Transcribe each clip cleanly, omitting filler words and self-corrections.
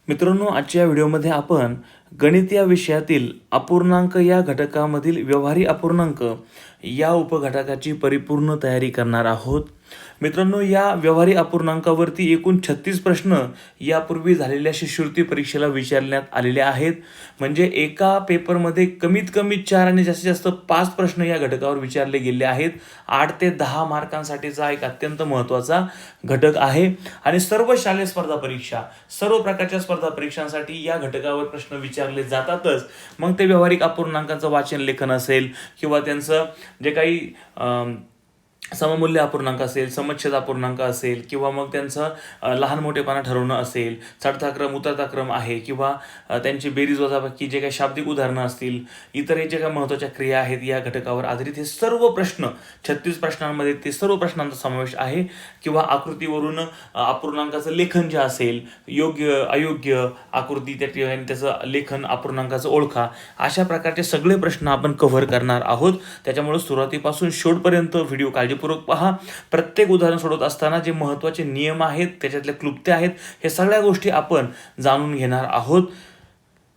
मित्रांनो, आजच्या व्हिडिओमध्ये आपण गणित या विषयातील अपूर्णांक या घटकामधील व्यवहारी अपूर्णांक या उपघटकाची परिपूर्ण तयारी करणार आहोत. मित्रांनो, या व्यवहारी अपूर्णांकावरती एकूण 36 प्रश्न यापूर्वी झालेल्या शिष्यवृत्ती परीक्षेला विचारण्यात आलेले आहेत. म्हणजे एका पेपरमध्ये कमीत कमी 4 आणि जास्तीत जास्त 5 प्रश्न या घटकावर विचारले गेले आहेत. 8 ते 10 मार्कांसाठीचा एक अत्यंत महत्त्वाचा घटक आहे आणि सर्व शालेय स्पर्धा परीक्षा, सर्व प्रकारच्या स्पर्धा परीक्षांसाठी या घटकावर प्रश्न विचारले जातातच. मग ते व्यवहारिक अपूर्णांकांचं वाचन लेखन असेल किंवा त्यांचं जे काही सममूल्य अपूर्णांक असेल, समच्छेद अपूर्णांक असेल किंवा मग त्यांचं लहान मोठेपणा ठरवणं असेल, चढता क्रम उतरता क्रम आहे किंवा त्यांची बेरीज वजाबाकी जे काही शाब्दिक उदाहरणं असतील, इतरही जे काही महत्त्वाच्या क्रिया आहेत या घटकावर आधारित हे सर्व प्रश्न 36 प्रश्नांमध्ये ते सर्व प्रश्नांचा समावेश आहे. किंवा आकृतीवरून अपूर्णांकाचं लेखन जे असेल, योग्य अयोग्य आकृती त्या ठिकाणी त्याचं लेखन, अपूर्णांकाचं ओळखा, अशा प्रकारचे सगळे प्रश्न आपण कव्हर करणार आहोत. त्याच्यामुळे सुरुवातीपासून शेवटपर्यंत व्हिडिओ काळजीपूर्वक पहा. प्रत्येक उदाहरण सोडवत असताना जे महत्त्वाचे नियम आहेत, त्याच्यातल्या क्लुप्त्या आहेत, हे सगळ्या गोष्टी आपण जाणून घेणार आहोत.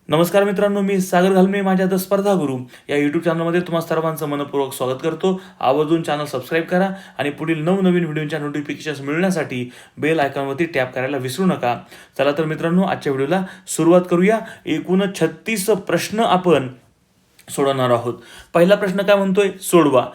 नमस्कार मित्रांनो, मी सागर घालमे, माझ्या द स्पर्धा गुरु या यूट्यूब चॅनलमध्ये तुम्हा सर्वांचं मनपूर्वक स्वागत करतो. आवर्जून चॅनल सबस्क्राईब करा आणि पुढील नवनवीन व्हिडिओच्या नोटिफिकेशन्स मिळण्यासाठी बेल आयकॉनवरती टॅप करायला विसरू नका. चला तर मित्रांनो, आजच्या व्हिडिओला सुरुवात करूया. एकूण 36 प्रश्न आपण सोडवणार आहोत. पहिला प्रश्न काय म्हणतोय, सोडवा.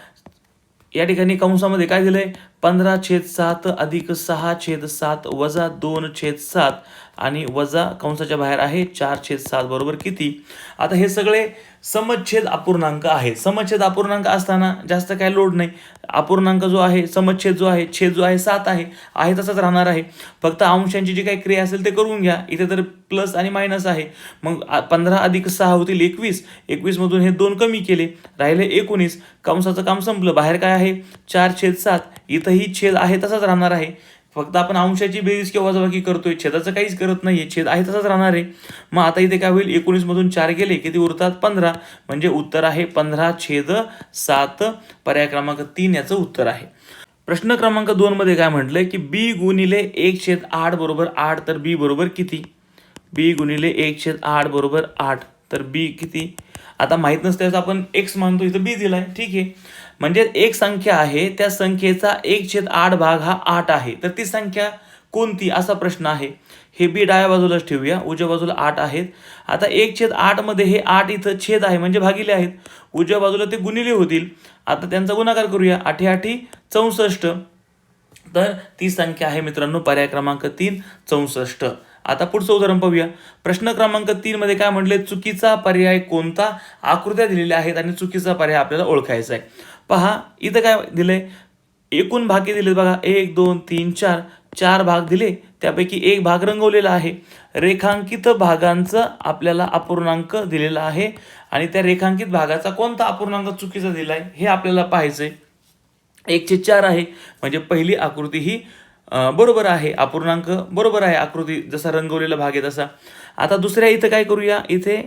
या ठिकाणी कंसामध्ये काय दिलंय, 15/7 अधिक 6/7 वजा 2/7 आणि वजा कंसाच्या बाहेर आहे 4/7 बरोबर किती. आता हे सगळे समच्छेद अपूर्णांक आहे. समच्छेद अपूर्णांक असताना जास्त काय लोड नाही. अपूर्णांक जो आहे, समच्छेद जो आहे, छेद जो आहे 7 आहे तसंच राहणार आहे. फक्त अंशांची जी काही क्रिया असेल ते करून घ्या. इथे तर प्लस आणि मायनस आहे. मग 15 अधिक 6 होतील 21. 21 मधून हे 2 कमी केले, राहिले 19. कंसाचं काम संपलं. बाहेर काय आहे, 4/7. इथंही छेद आहे तसाच राहणार आहे. फक्त आपण अंशाची बेरीज किंवा वजाबाकी करतोय, छेदाचं काहीच करत नाहीये, छेद आहे तसाच राहणार आहे. मग आता इथे काय होईल, 19 मधून 4 गेले किती उरतात, 15. म्हणजे उत्तर आहे 15/7. पर्याय क्रमांक 3 याचं उत्तर आहे. प्रश्न क्रमांक 2 मध्ये काय म्हटलंय की b गुणिले 1/8 बरोबर 8, तर b बरोबर किती. b गुणिले 1/8 बरोबर 8, तर b किती. आता माहित नसल्यास आपण x मानतो, इथं b दिलाय, ठीक आहे. म्हणजे एक संख्या आहे, त्या संख्येचा 1/8 भाग हा 8 आहे, तर ती संख्या कोणती असा प्रश्न आहे. हे बी डाव्या बाजूलाच ठेवूया, उजव्या बाजूला 8 आहेत. आता 1/8 मध्ये हे 8 इथं छेद आहे म्हणजे भागिले आहेत, उजव्या बाजूला ते गुणिले होतील. आता त्यांचा गुणाकार करूया, 8 8 64. तर ती संख्या आहे मित्रांनो पर्याय क्रमांक 3 64. आता पुढचं उदाहरण पाहूया. प्रश्न क्रमांक 3 मध्ये काय म्हटले, चुकीचा पर्याय कोणता. आकृत्या दिलेल्या आहेत आणि चुकीचा पर्याय आपल्याला ओळखायचा आहे. पहा इथं काय दिलंय, एकूण भागे दिले बघा, 1 2 3 4, 4 भाग दिले, त्यापैकी एक भाग रंगवलेला आहे. रेखांकित भागांचं आपल्याला अपूर्णांक दिलेला आहे आणि त्या रेखांकित भागाचा कोणता अपूर्णांक चुकीचा दिलाय हे आपल्याला पाहायचंय. 1/4 आहे म्हणजे पहिली आकृती ही बरोबर आहे, अपूर्णांक बरोबर आहे, आकृती जसा रंगवलेला भाग आहे तसा. आता दुसऱ्या इथं काय करूया, इथे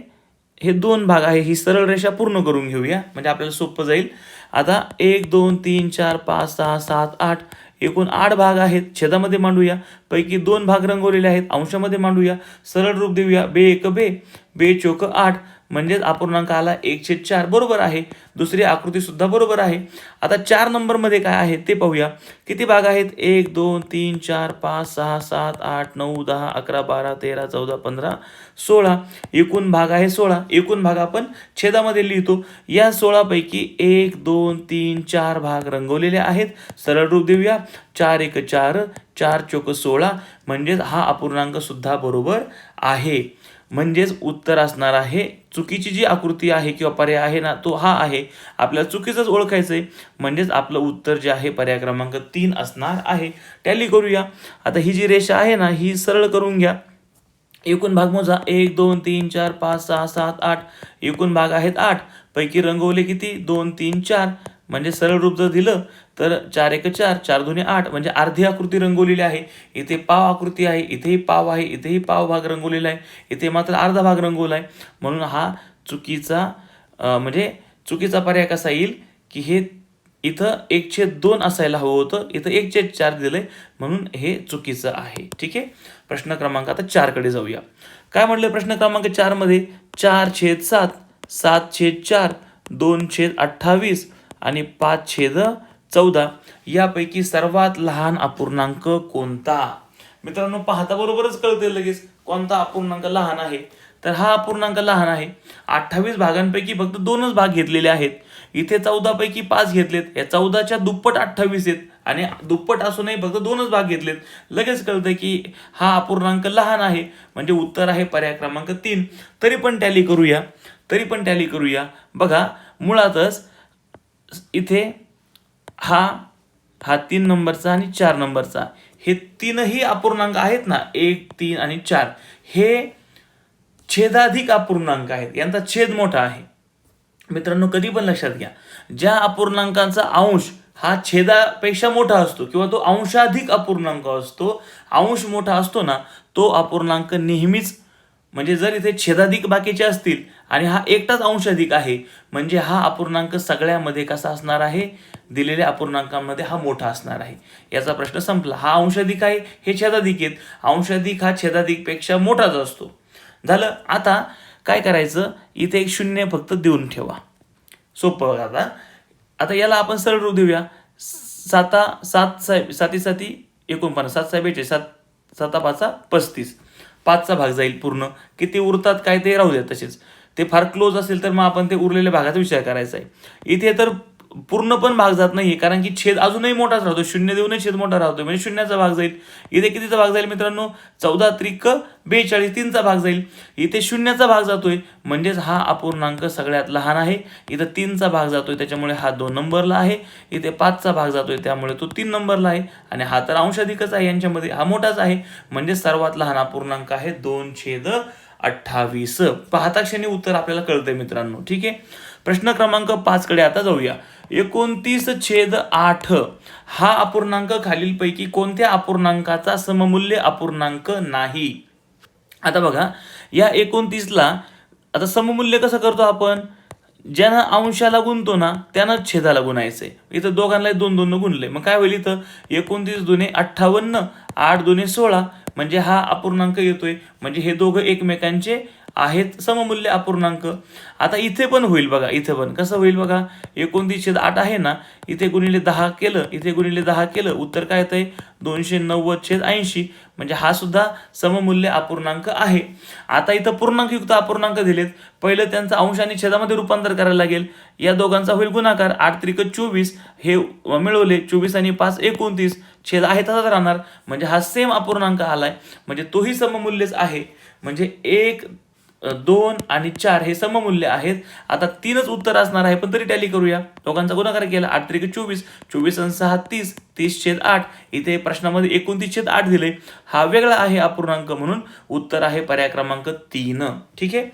हे 2 भाग आहे, ही सरळ रेषा पूर्ण करून घेऊया म्हणजे आपल्याला सोपं जाईल. आता 1 2 3 4 5 6 7 8, एकूण 8 भाग आहेत. छेदामध्ये मांडूया, पैकी 2 भाग रंगवलेले आहेत, अंशामध्ये मांडूया, सरळ रूप देऊया, बे 1 बे, बे चोक 8, म्हणजेच अपूर्णांक आला 1/4 बरोबर आहे. दुसरी आकृती सुद्धा बरोबर आहे. आता 4 नंबर मध्ये काय आहे ते पाहूया. किती भाग आहेत, 1 2 3 4 5 6 7 8 9 10 11 12 13 14 15 16, एकूण भाग आहे 16. एकूण भाग आपण छेदामध्ये लिहितो. या 16 पैकी 1 2 3 4 भाग रंगवलेले आहेत, सरळ रूप देऊया, 4 1 4, 4 चोक 16, म्हणजेच हा अपूर्णांक सुद्धा बरोबर आहे. म्हणजेच उत्तर असणार आहे, चुकीची जी आकृती आहे किंवा पर्याय आहे ना तो हा आहे. आपल्याला चुकीचंच ओळखायचंय, म्हणजेच आपलं उत्तर जे आहे पर्याय क्रमांक 3 असणार आहे. टॅली करूया. आता ही जी रेषा आहे ना ही सरळ करून घ्या. एकूण भाग मोजा, 1 2 3 4 5 6 7 8, एकूण भाग आहेत 8, पैकी रंगवले किती, 2 3 4, म्हणजे सरळ रूप जर दिलं तर 4 1 4, 4 2 8, म्हणजे अर्धी आकृती रंगवलेली आहे. इथे पाव आकृती आहे, इथेही पाव आहे, इथेही पाव भाग रंगवलेला आहे, इथे मात्र अर्धा भाग रंगवला आहे. म्हणून हा चुकीचा म्हणजे चुकीचा पर्याय कसा येईल की हे इथं 1/2 असायला हवं होतं, इथं 1/4 दिलंय, म्हणून हे चुकीचं आहे. ठीक आहे. प्रश्न क्रमांक आता 4 कडे जाऊया. काय म्हटलं प्रश्न क्रमांक 4 मध्ये 4/7, 7/4, 2/28 आणि 5/14 यापैकी सर्वात लहान अपूर्णांक कोणता? मित्रांनो पाहता बरोबरच कळते लगेच कोणता अपूर्णांक लहान आहे. तर हा अपूर्णांक लहान आहे. 28 भागांपैकी फक्त 2च भाग घेतलेले आहेत. इथे 14 पैकी 5 घेतलेत. या 14च्या दुप्पट 28 आहेत आणि दुप्पट असूनही फक्त 2च भाग घेतलेत. लगेच कळतं की हा अपूर्णांक लहान आहे, म्हणजे उत्तर आहे पर्याय क्रमांक 3. तरी पण टॅली करूया. बघा मुळातच इथे हा 3 नंबरचा आणि 4 नंबरचा हे तीनही अपूर्णांक आहेत ना, 1, 3 आणि 4 हे छेदाधिक अपूर्णांक आहेत. यांचा छेद मोठा आहे. मित्रांनो कधी पण लक्षात घ्या, ज्या अपूर्णांकांचा अंश हा छेदापेक्षा मोठा असतो किंवा तो अंशाधिक अपूर्णांक असतो, अंश मोठा असतो ना, तो अपूर्णांक नेहमीच, म्हणजे जर इथे छेदाधिक बाकीचे असतील आणि हा एकटाच अंशाधिक आहे, म्हणजे हा अपूर्णांक सगळ्यामध्ये कसा असणार आहे, दिलेल्या अपूर्णांकांमध्ये हा मोठा असणार आहे. याचा प्रश्न संपला. हा अंशाधिक आहे, हे छेदाधिक आहेत. अंशाधिक हा छेदाधिक पेक्षा मोठाच असतो. झालं. आता काय करायचं, इथे एक 0 फक्त देऊन ठेवा. सोपं. आता याला आपण सरळ रूप देऊया. 7 7 7 7 49, 7 7 42, 7 5 35. 5चा भाग जाईल पूर्ण. किती उरतात काय ते राहू द्या तसेच. ते फार क्लोज असेल तर मग आपण ते उरलेल्या भागाचा विचार करायचा आहे. इथे तर पूर्ण पण भाग जात नाहीये, कारण की छेद अजूनही मोठाच राहतो. 0 देऊनही छेद मोठा राहतो, म्हणजे 0चा भाग जाईल. इथे कितीचा भाग जाईल मित्रांनो, 14 त्रिक 42, 3चा भाग जाईल. इथे 0चा भाग जातोय, म्हणजेच हा अपूर्णांक सगळ्यात लहान आहे. इथं 3चा भाग जातोय, त्याच्यामुळे हा 2 नंबरला आहे. इथे 5चा भाग जातोय, त्यामुळे तो 3 नंबरला आहे. आणि हा तर अंशाधिकच आहे, यांच्यामध्ये हा मोठाच आहे, म्हणजे सर्वात लहान अपूर्णांक आहे 2/28. पाहता क्षणी उत्तर आपल्याला कळतंय मित्रांनो. ठीक आहे. प्रश्न क्रमांक 5 कडे आता जाऊया. 29/8 हा अपूर्णांक खालीलपैकी कोणत्या अपूर्णांकाचा सममूल्य अपूर्णांक नाही? आता बघा, या 29ला आता सममूल्य कसं करतो आपण, ज्यानं अंशाला गुणतो ना त्यानं छेदाला गुणायचंय. इथं दोघांना 2 गुणले, मग काय होईल, इथं 29 दुने 58, 8 दुने 16, म्हणजे हा अपूर्णांक येतोय. म्हणजे हे दोघं एकमेकांचे आहेत सममूल्य अपूर्णांक. आता इथे पण होईल बघा, इथे पण कसं होईल बघा, 29/8 आहे ना, इथे गुणिले 10 केलं, इथे गुणिले 10 केलं, उत्तर काय येतंय 290/80, म्हणजे हा सुद्धा सममूल्य अपूर्णांक आहे. आता इथं पूर्णांकयुक्त अपूर्णांक दिलेत, पहिलं त्यांचं अंश आणि छेदामध्ये रूपांतर करायला लागेल. या दोघांचा होईल गुणाकार, 8 त्रिक 24 हे मिळवले, 24 आणि 5 29, छेद आहे तसाच राहणार, म्हणजे हा सेम अपूर्णांक आलाय, म्हणजे तोही सममूल्यच आहे. म्हणजे 1, 2 आणि 4 हे सममूल्य आहेत. आता 3च उत्तर असणार आहे, पण तरी टॅली करूया. दोघांचा गुणाकार केला, 8 त्रिक 24, 24 आणि 6 30, 30/8. इथे प्रश्नामध्ये 29/8 दिले, हा वेगळा आहे अपूर्णांक, म्हणून उत्तर आहे पर्याय क्रमांक 3. ठीक आहे.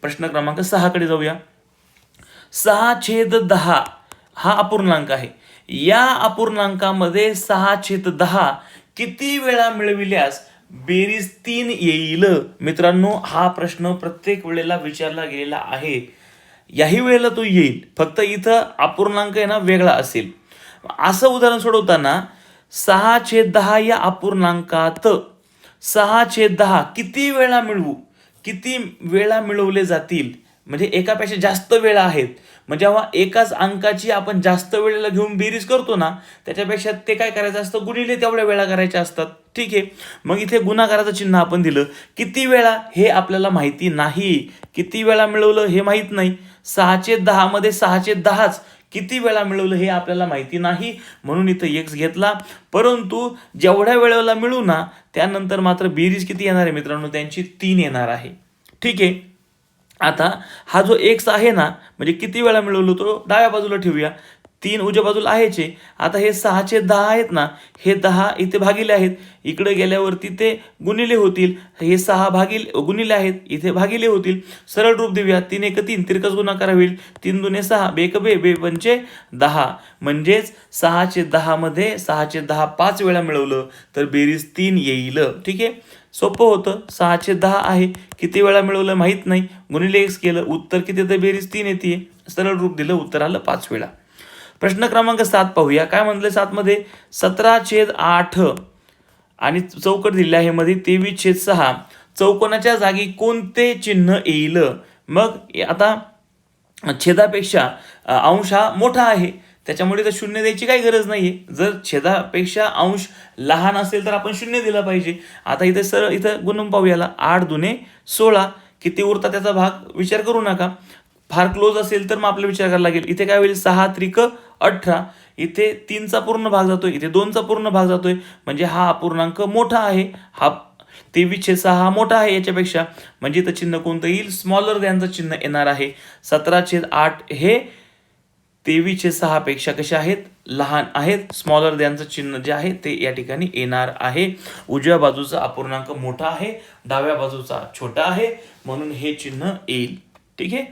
प्रश्न क्रमांक 6 कडे जाऊया. 6/10 हा अपूर्णांक आहे. या अपूर्णांकामध्ये 6/10 किती वेळा मिळविल्यास बेरीज 3 येईल? मित्रांनो हा प्रश्न प्रत्येक वेळेला विचारला गेलेला आहे. याही वेळेला तो येईल, फक्त इथं अपूर्णांक आहे ना वेगळा असेल. असं उदाहरण सोडवताना 6/10 या अपूर्णांकात 6/10 किती वेळा मिळवू, किती वेळा मिळवले जातील, म्हणजे एकापेक्षा जास्त वेळा आहेत. म्हणजे जेव्हा एकाच अंकाची आपण जास्त वेळेला घेऊन बेरीज करतो ना, त्याच्यापेक्षा ते काय करायचं असतं, गुणिले तेवढ्या वेळा करायच्या असतात. ठीक आहे. मग इथे गुणाकाराचं चिन्ह आपण दिलं. किती वेळा हे आपल्याला माहिती नाही, किती वेळा मिळवलं हे माहित नाही. 6/10 मध्ये 6/10च किती वेळा मिळवलं हे आपल्याला माहिती नाही, म्हणून इथं x घेतला. परंतु जेवढ्या वेळेला मिळू ना त्यानंतर मात्र बेरीज किती येणार आहे मित्रांनो, त्यांची 3 येणार आहे. ठीक आहे. आता हा जो x आहे ना, म्हणजे किती वेळा मिळवलो तो डाव्या बाजूला ठेवूया, 3 उजव्या बाजूला आहेचे. आता हे 6/10 आहेत ना, हे 10 इथे भागिले आहेत, इकडे गेल्यावरती ते गुणिले होतील. हे 6 भागिले गुणिले आहेत, इथे भागिले होतील. सरळ रूप देऊया, 3 1 3, तिरकस गुणाकार होईल, 3 दुने 6, बेक बे, बे पंचे 10, म्हणजेच 6/10 मध्ये 6/10 5 वेळा मिळवलं तर बेरीज 3 येईल. ठीक आहे. सोपं होतं. 6/10 आहे, किती वेळा मिळवलं माहित नाही, गुणिले x केलं, उत्तर किती येतं, बेरीज 3 येते. सरळ रूप दिलं, उत्तर आलं 5 वेळा. प्रश्न क्रमांक 7 पाहूया. काय म्हणलं 7 मध्ये 17/8 आणि चौकट दिलेली आहे मध्ये 23/6. चौकोनाच्या जागी कोणते चिन्ह येईल? मग आता छेदापेक्षा अंश हा मोठा आहे, त्याच्यामुळे तर शून्य द्यायची काही गरज नाहीये. जर छेदापेक्षा अंश लहान असेल तर आपण शून्य दिला पाहिजे. आता इथे सरळ इथं गुणून पाहू याला. 8 दुने 16. किती उरता त्याचा भाग विचार करू नका. फार क्लोज असेल तर मग आपल्याला विचार करायला लागेल. इथे काय होईल 6 त्रिक 18. इथे 3चा पूर्ण भाग जातोय, इथे 2चा पूर्ण भाग जातोय, म्हणजे हा अपूर्णांक मोठा आहे. हा 23/6 हा मोठा आहे याच्यापेक्षा, म्हणजे इथं चिन्ह कोणतं येईल? स्मॉलर दॅनचं चिन्ह येणार आहे. 17/8 हे 23/6 पेक्षा कसे आहेत? लहान आहेत. स्मॉलर दॅनचं चिन्ह जे आहे ते या ठिकाणी येणार आहे. उजव्या बाजूचा अपूर्णांक मोठा आहे, डाव्या बाजूचा छोटा आहे, म्हणून हे चिन्ह येईल. ठीक आहे.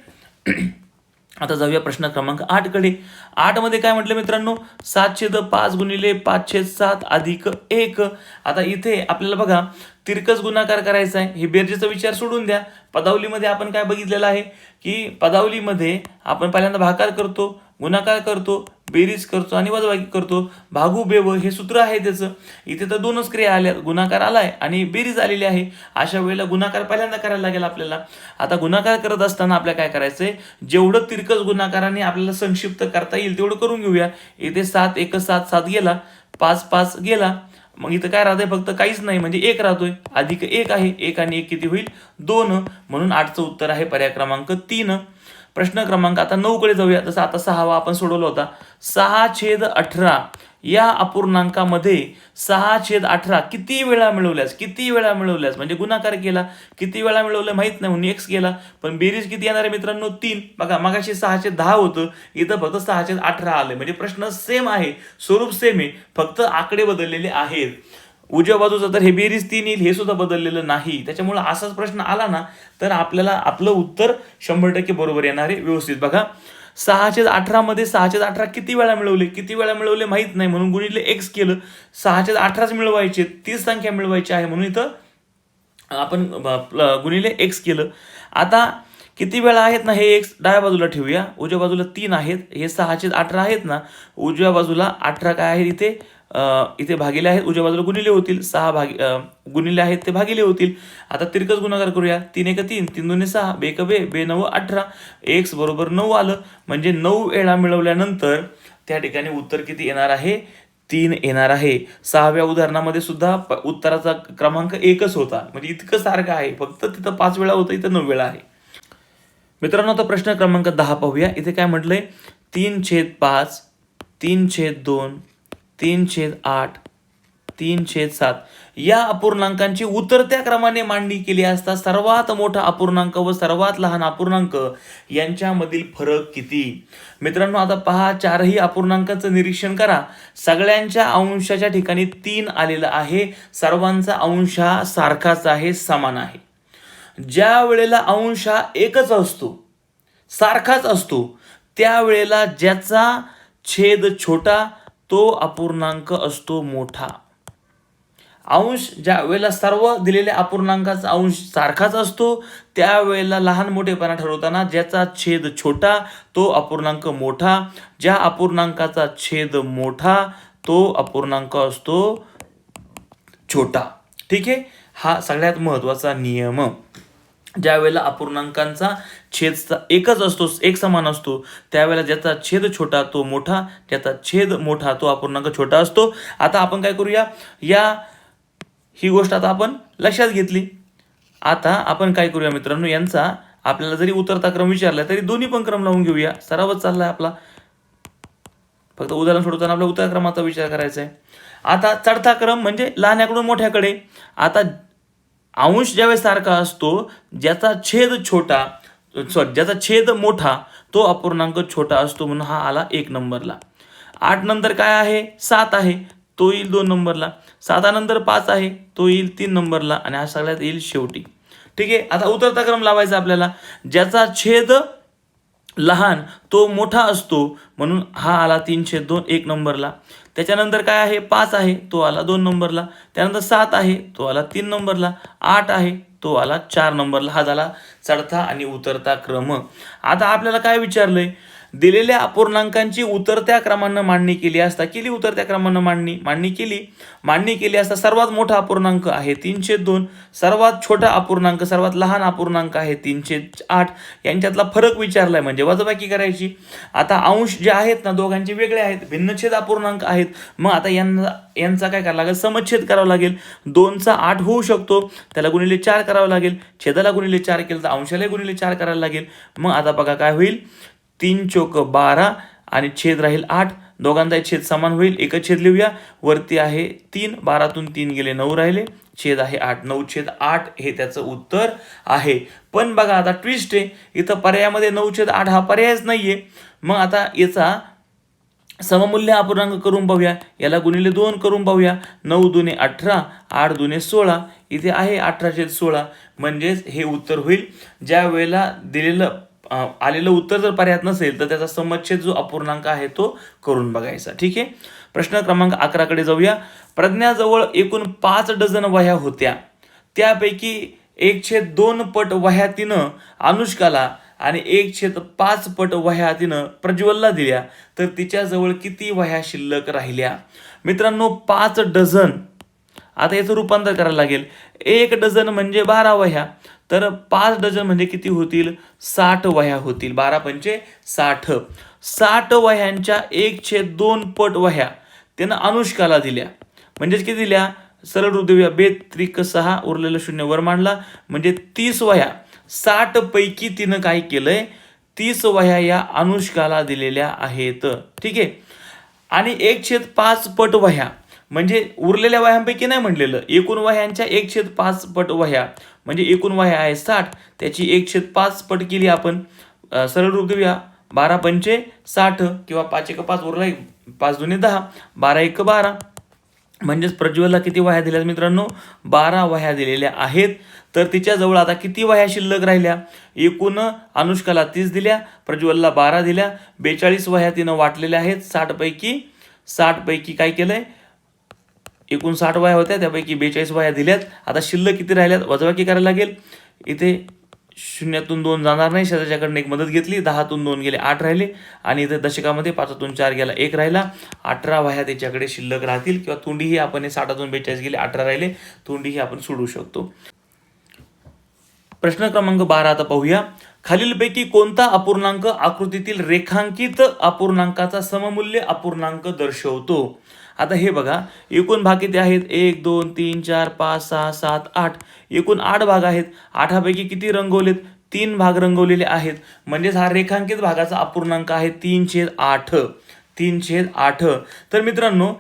आता जाऊया प्रश्न क्रमांक 8 कडे. 8 मध्ये काय म्हटलं मित्रांनो? 7/5 गुणिले 5/7 अधिक 1. आता इथे आपल्याला बघा तिरकस गुणाकार करायचा आहे. हे बेरजेचा विचार सोडून द्या. पदावलीमध्ये आपण काय बघितलेलं आहे की पदावलीमध्ये आपण पहिल्यांदा भागाकार करतो, गुणाकार करतो, बेरीज करतो आणि वजाबाकी करतो. भागू बेव हे सूत्र आहे त्याचं. इथे तर दोनच क्रिया आल्या, गुणाकार आलाय आणि बेरीज आलेली आहे. अशा वेळेला गुणाकार पहिल्यांदा करायला लागेल आपल्याला. आता गुणाकार करत असताना आपल्याला काय करायचंय? जेवढं तिरकस गुणाकाराने आपल्याला संक्षिप्त करता येईल तेवढं करून घेऊया. इथे 7 1 7 7 गेला, 5 5 गेला. मग इथं काय राहतंय? फक्त काहीच नाही, म्हणजे 1 राहतोय. अधिक 1 आहे. 1 आणि 1 किती होईल? 2. म्हणून 8चं उत्तर आहे पर्याय क्रमांक 3. प्रश्न क्रमांक आता 9 कडे जाऊया. जसं आता 6वा आपण सोडवला होता. 6/18 या अपूर्णांकामध्ये 6/18 किती वेळा मिळवल्यास? किती वेळा मिळवल्यास म्हणजे गुणाकार केला, किती वेळा मिळवलं माहित नाही म्हणून x केला, पण बेरीज किती येणार आहे मित्रांनो? 3. बघा मगाशी 6/10 होतं, इथं फक्त 6/18 आले. म्हणजे प्रश्न सेम आहे, स्वरूप सेम आहे, फक्त आकडे बदललेले आहेत. उजव्या बाजूचं तर हे बेरीज 3 येईल, हे सुद्धा बदललेलं नाही. त्याच्यामुळे असाच प्रश्न आला ना तर आपल्याला आपलं उत्तर 100% बरोबर येणार आहे. व्यवस्थित बघा. 6/18 मध्ये 6/18 किती वेळा मिळवले? किती वेळा मिळवले माहित नाही म्हणून गुणिले x केलं. 6/18च मिळवायचे, 30 संख्या मिळवायची आहे म्हणून इथं आपण गुणिले x केलं. आता किती वेळा आहेत ना हे x डाव्या बाजूला ठेवूया. उजव्या बाजूला 3 आहेत, हे 6/18 आहेत ना. उजव्या बाजूला 18 काय आहे इथे? इथे भागिले आहेत, उजव्या बाजूला गुणिले होतील. 6 गुणिले आहेत ते भागिले होतील. आता तिरकस गुणाकार करूया. 3 1 3, 3 2 6, 2 1 2, 2 9 18. x बरोबर 9 आलं. म्हणजे 9 वेळा मिळवल्यानंतर त्या ठिकाणी उत्तर किती येणार आहे? 3 येणार आहे. 6व्या उदाहरणामध्ये सुद्धा उत्तराचा क्रमांक 1च होता, म्हणजे इतकं सारखं आहे. फक्त तिथं 5 वेळा होतं, इथं 9 वेळा आहे. मित्रांनो आता प्रश्न क्रमांक 10 पाहूया. इथे काय म्हटलंय? 3/5, 3/2, 3/8, 3/7 या अपूर्णांकांची उतरत्या क्रमाने मांडणी केली असता सर्वात मोठा अपूर्णांक व सर्वात लहान अपूर्णांक यांच्यामधील फरक किती? मित्रांनो आता पहा, चारही अपूर्णांकांचं निरीक्षण करा. सगळ्यांच्या अंशाच्या ठिकाणी 3 आलेला आहे. सर्वांचा अंश हा सारखाच आहे, समान आहे. ज्या वेळेला अंश हा एकच असतो, सारखाच असतो, त्यावेळेला ज्याचा छेद छोटा तो अपूर्णांक असतो मोठा. अंश ज्या वेळेला सर्व दिलेल्या अपूर्णांकाचा अंश सारखाच असतो त्यावेळेला लहान मोठेपणा ठरवताना ज्याचा छेद छोटा तो अपूर्णांक मोठा. ज्या अपूर्णांकाचा छेद मोठा तो अपूर्णांक असतो छोटा. ठीक आहे, हा सगळ्यात महत्वाचा नियम. ज्या वेळेला अपूर्णांकांचा छेद एकच असतो, एक समान असतो, त्यावेळेला ज्याचा छेद छोटा तो मोठा, ज्याचा छेद मोठा तो अपूर्णांक छोटा असतो. आता आपण काय करूया, ही गोष्ट आता आपण लक्षात घेतली. आता आपण काय करूया मित्रांनो, यांचा आपल्याला जरी उतरता क्रम विचारला तरी दोन्ही पण क्रम लावून घेऊया. सरावच चाललाय आपला, फक्त उदाहरण सोडताना आपला उतरा क्रमाचा विचार करायचा आहे. आता चढता क्रम म्हणजे लहान्याकडून मोठ्याकडे. आता अंश ज्यावेळेस सारखा असतो, ज्याचा छेद छोटा ज्याचा छेद मोठा तो अपूर्णांक छोटा असतो, म्हणून हा आला 1 नंबरला. 8 नंतर काय आहे, 7 आहे, तो येईल 2 नंबरला. 7 नंतर 5 आहे, तो येईल 3 नंबरला, आणि हा सगळ्यात येईल शेवटी. ठीक आहे, आता उतरता क्रम लावायचा आपल्याला. ज्याचा छेद लहान तो मोठा असतो, म्हणून हा आला 3/2 1 नंबरला. त्याच्यानंतर काय आहे, 5 आहे, तो आला 2 नंबरला. त्यानंतर 7 आहे, तो आला 3 नंबरला. 8 आहे, तो आला 4 नंबरला. हा झाला चढता आणि उतरता क्रम. आता आपल्याला काय विचारलंय, दिलेल्या अपूर्णांकांची उतरत्या क्रमानं मांडणी केली असता उतरत्या क्रमानं मांडणी केली असता सर्वात मोठा अपूर्णांक आहे 3/2, सर्वात छोटा अपूर्णांक सर्वात लहान अपूर्णांक आहे 3/8, यांच्यातला फरक विचारलाय म्हणजे वजाबाकी करायची. आता अंश जे आहेत ना दोघांचे वेगळे आहेत, भिन्नछेद अपूर्णांक आहेत. मग आता यांचा काय करावं लागेल, समच्छेद करावा लागेल. 2चा 8 होऊ शकतो, त्याला गुणिले 4 करावं लागेल. छेदाला गुणिले 4 केलं तर अंशाला गुणिले 4 करायला लागेल. मग आता बघा काय होईल, 3 चोक 12 आणि छेद राहील 8. दोघांचा छेद समान होईल, एकच छेद लिहूया. वरती आहे 3, 12तून 3 गेले 9 राहिले, छेद आहे 8, 9/8 हे त्याचं उत्तर आहे. पण बघा आता ट्विस्ट आहे, इथं पर्यायामध्ये 9/8 हा पर्यायच नाहीये. मग आता याचा सममूल्य अपूर्णांक करून पाहूया, याला गुणिले 2 करून पाहूया. 9 दुने 18, 8 दुने 16, इथे आहे 18/16. म्हणजेच हे उत्तर होईल. ज्या वेळेला दिलेलं आलेलं उत्तर जर पर्यायात नसेल तर त्याचा समच्छेद जो अपूर्णांक आहे तो करून बघायचा. ठीक आहे. प्रश्न क्रमांक 11 कडे जाऊया. प्रज्ञाजवळ एकूण 5 डझन वह्या होत्या, त्यापैकी 1/2 पट वह्या तिनं अनुष्काला आणि 1/5 पट वह्या तिनं प्रज्वलला दिल्या, तर तिच्याजवळ किती वह्या शिल्लक राहिल्या? मित्रांनो 5 डझन, आता याचं रूपांतर करायला लागेल. 1 डझन म्हणजे 12 वह्या, तर 5 डझन म्हणजे किती होतील, 60 वह्या होतील. 12 पंचे 60. 60 वह्यांच्या 1/2 पट वह्या त्यानं अनुष्काला दिल्या. म्हणजेच किती दिल्या, सरळ रूप देऊया, 2×6 उरलेलं 0 वर मांडला, म्हणजे 30 वह्या. 60 पैकी तिनं काय केलंय, 30 वह्या या अनुष्काला दिलेल्या आहेत. ठीक आहे. आणि 1/5 पट वह्या म्हणजे उरलेल्या वह्यांपैकी नाही म्हणलेलं, एकूण वह्यांच्या 1/5 पट वह्या म्हणजे एकूण वह्या आहे 60, त्याची 1/5 पट केली आपण. सरळ रूप देऊया, 12 पंचे 60 किंवा 5 1 5 उरला, 5 दुने 10, 12 1 12. म्हणजेच प्रज्वलला किती वह्या दिल्या मित्रांनो, 12 वह्या दिलेल्या आहेत. तर तिच्याजवळ आता किती वह्या शिल्लक राहिल्या, एकूण अनुष्काला 30 दिल्या, प्रज्वलला 12 दिल्या, 42 वह्या तिनं वाटलेल्या आहेत. 60 पैकी काय केलंय, एकूण 60 वह्या होत्या, त्यापैकी 42 वह्या दिल्यात. आता शिल्लक किती राहिल्यात, वजाबाकी करायला लागेल. इथे 0तून 2 जाणार नाही, शेजारच्याकडनं एक मदत घेतली, 10तून 2 गेले 8 राहिले, आणि इथे दशकामध्ये 5तून 4 गेला 1 राहिला. 18 वह्या त्याच्याकडे शिल्लक राहतील, किंवा तोंडीही आपण 60तून 42 गेले 18 राहिले, तोंडीही आपण सोडू शकतो. प्रश्न क्रमांक 12 आता पाहूया. खालीलपैकी कोणता अपूर्णांक आकृतीतील रेखांकित अपूर्णांकाचा सममूल्य अपूर्णांक दर्शवतो? आता हे बघा, एकूण भाग किती आहेत, 1 2 3 4 5 6 7 8, एकूण 8 भाग आहेत. 8 पैकी किती रंगवलेत, 3 भाग रंगवलेले आहेत. म्हणजेच हा रेखांकित भागाचा अपूर्णांक आहे 3/8. 3/8. तर मित्रांनो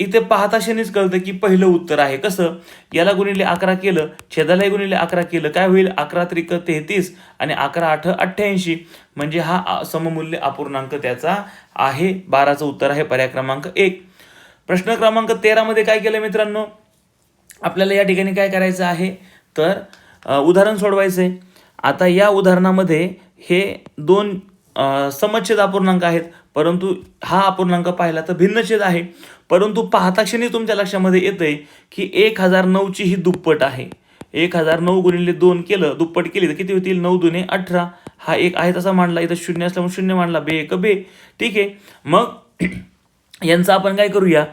इथे पाहता क्षणीच कळतं की पहिलं उत्तर आहे. कसं, याला गुणिले 11 केलं, छेदालाही गुणिले 11 केलं, काय होईल, 11 त्रिक 33 आणि 11 8 88. म्हणजे हा सममूल्य अपूर्णांक त्याचा आहे. 12चं उत्तर आहे पर्याय क्रमांक 1. प्रश्न क्रमांक 13 मध्ये काय केलं मित्रांनो, आपल्याला या ठिकाणी काय करायचं आहे, तर उदाहरण सोडवायचंय. आता या उदाहरणामध्ये हे 2 समच्छेद अपूर्णांक आहेत, परंतु हा अपूर्णांक पाहिला तर भिन्नछेद आहे. परंतु पाहता क्षणी तुमच्या लक्षामध्ये येतंय की 1009ची ही दुप्पट आहे. 1009 गुणिले 2 केलं, दुप्पट केली तर किती होतील, 9 दुने 18. हा एक आहे तसा मांडला, इथं 0 असल्यामुळे 0 मांडला, 2 1 2. ठीक आहे. मग यांचं आपण काय करूया,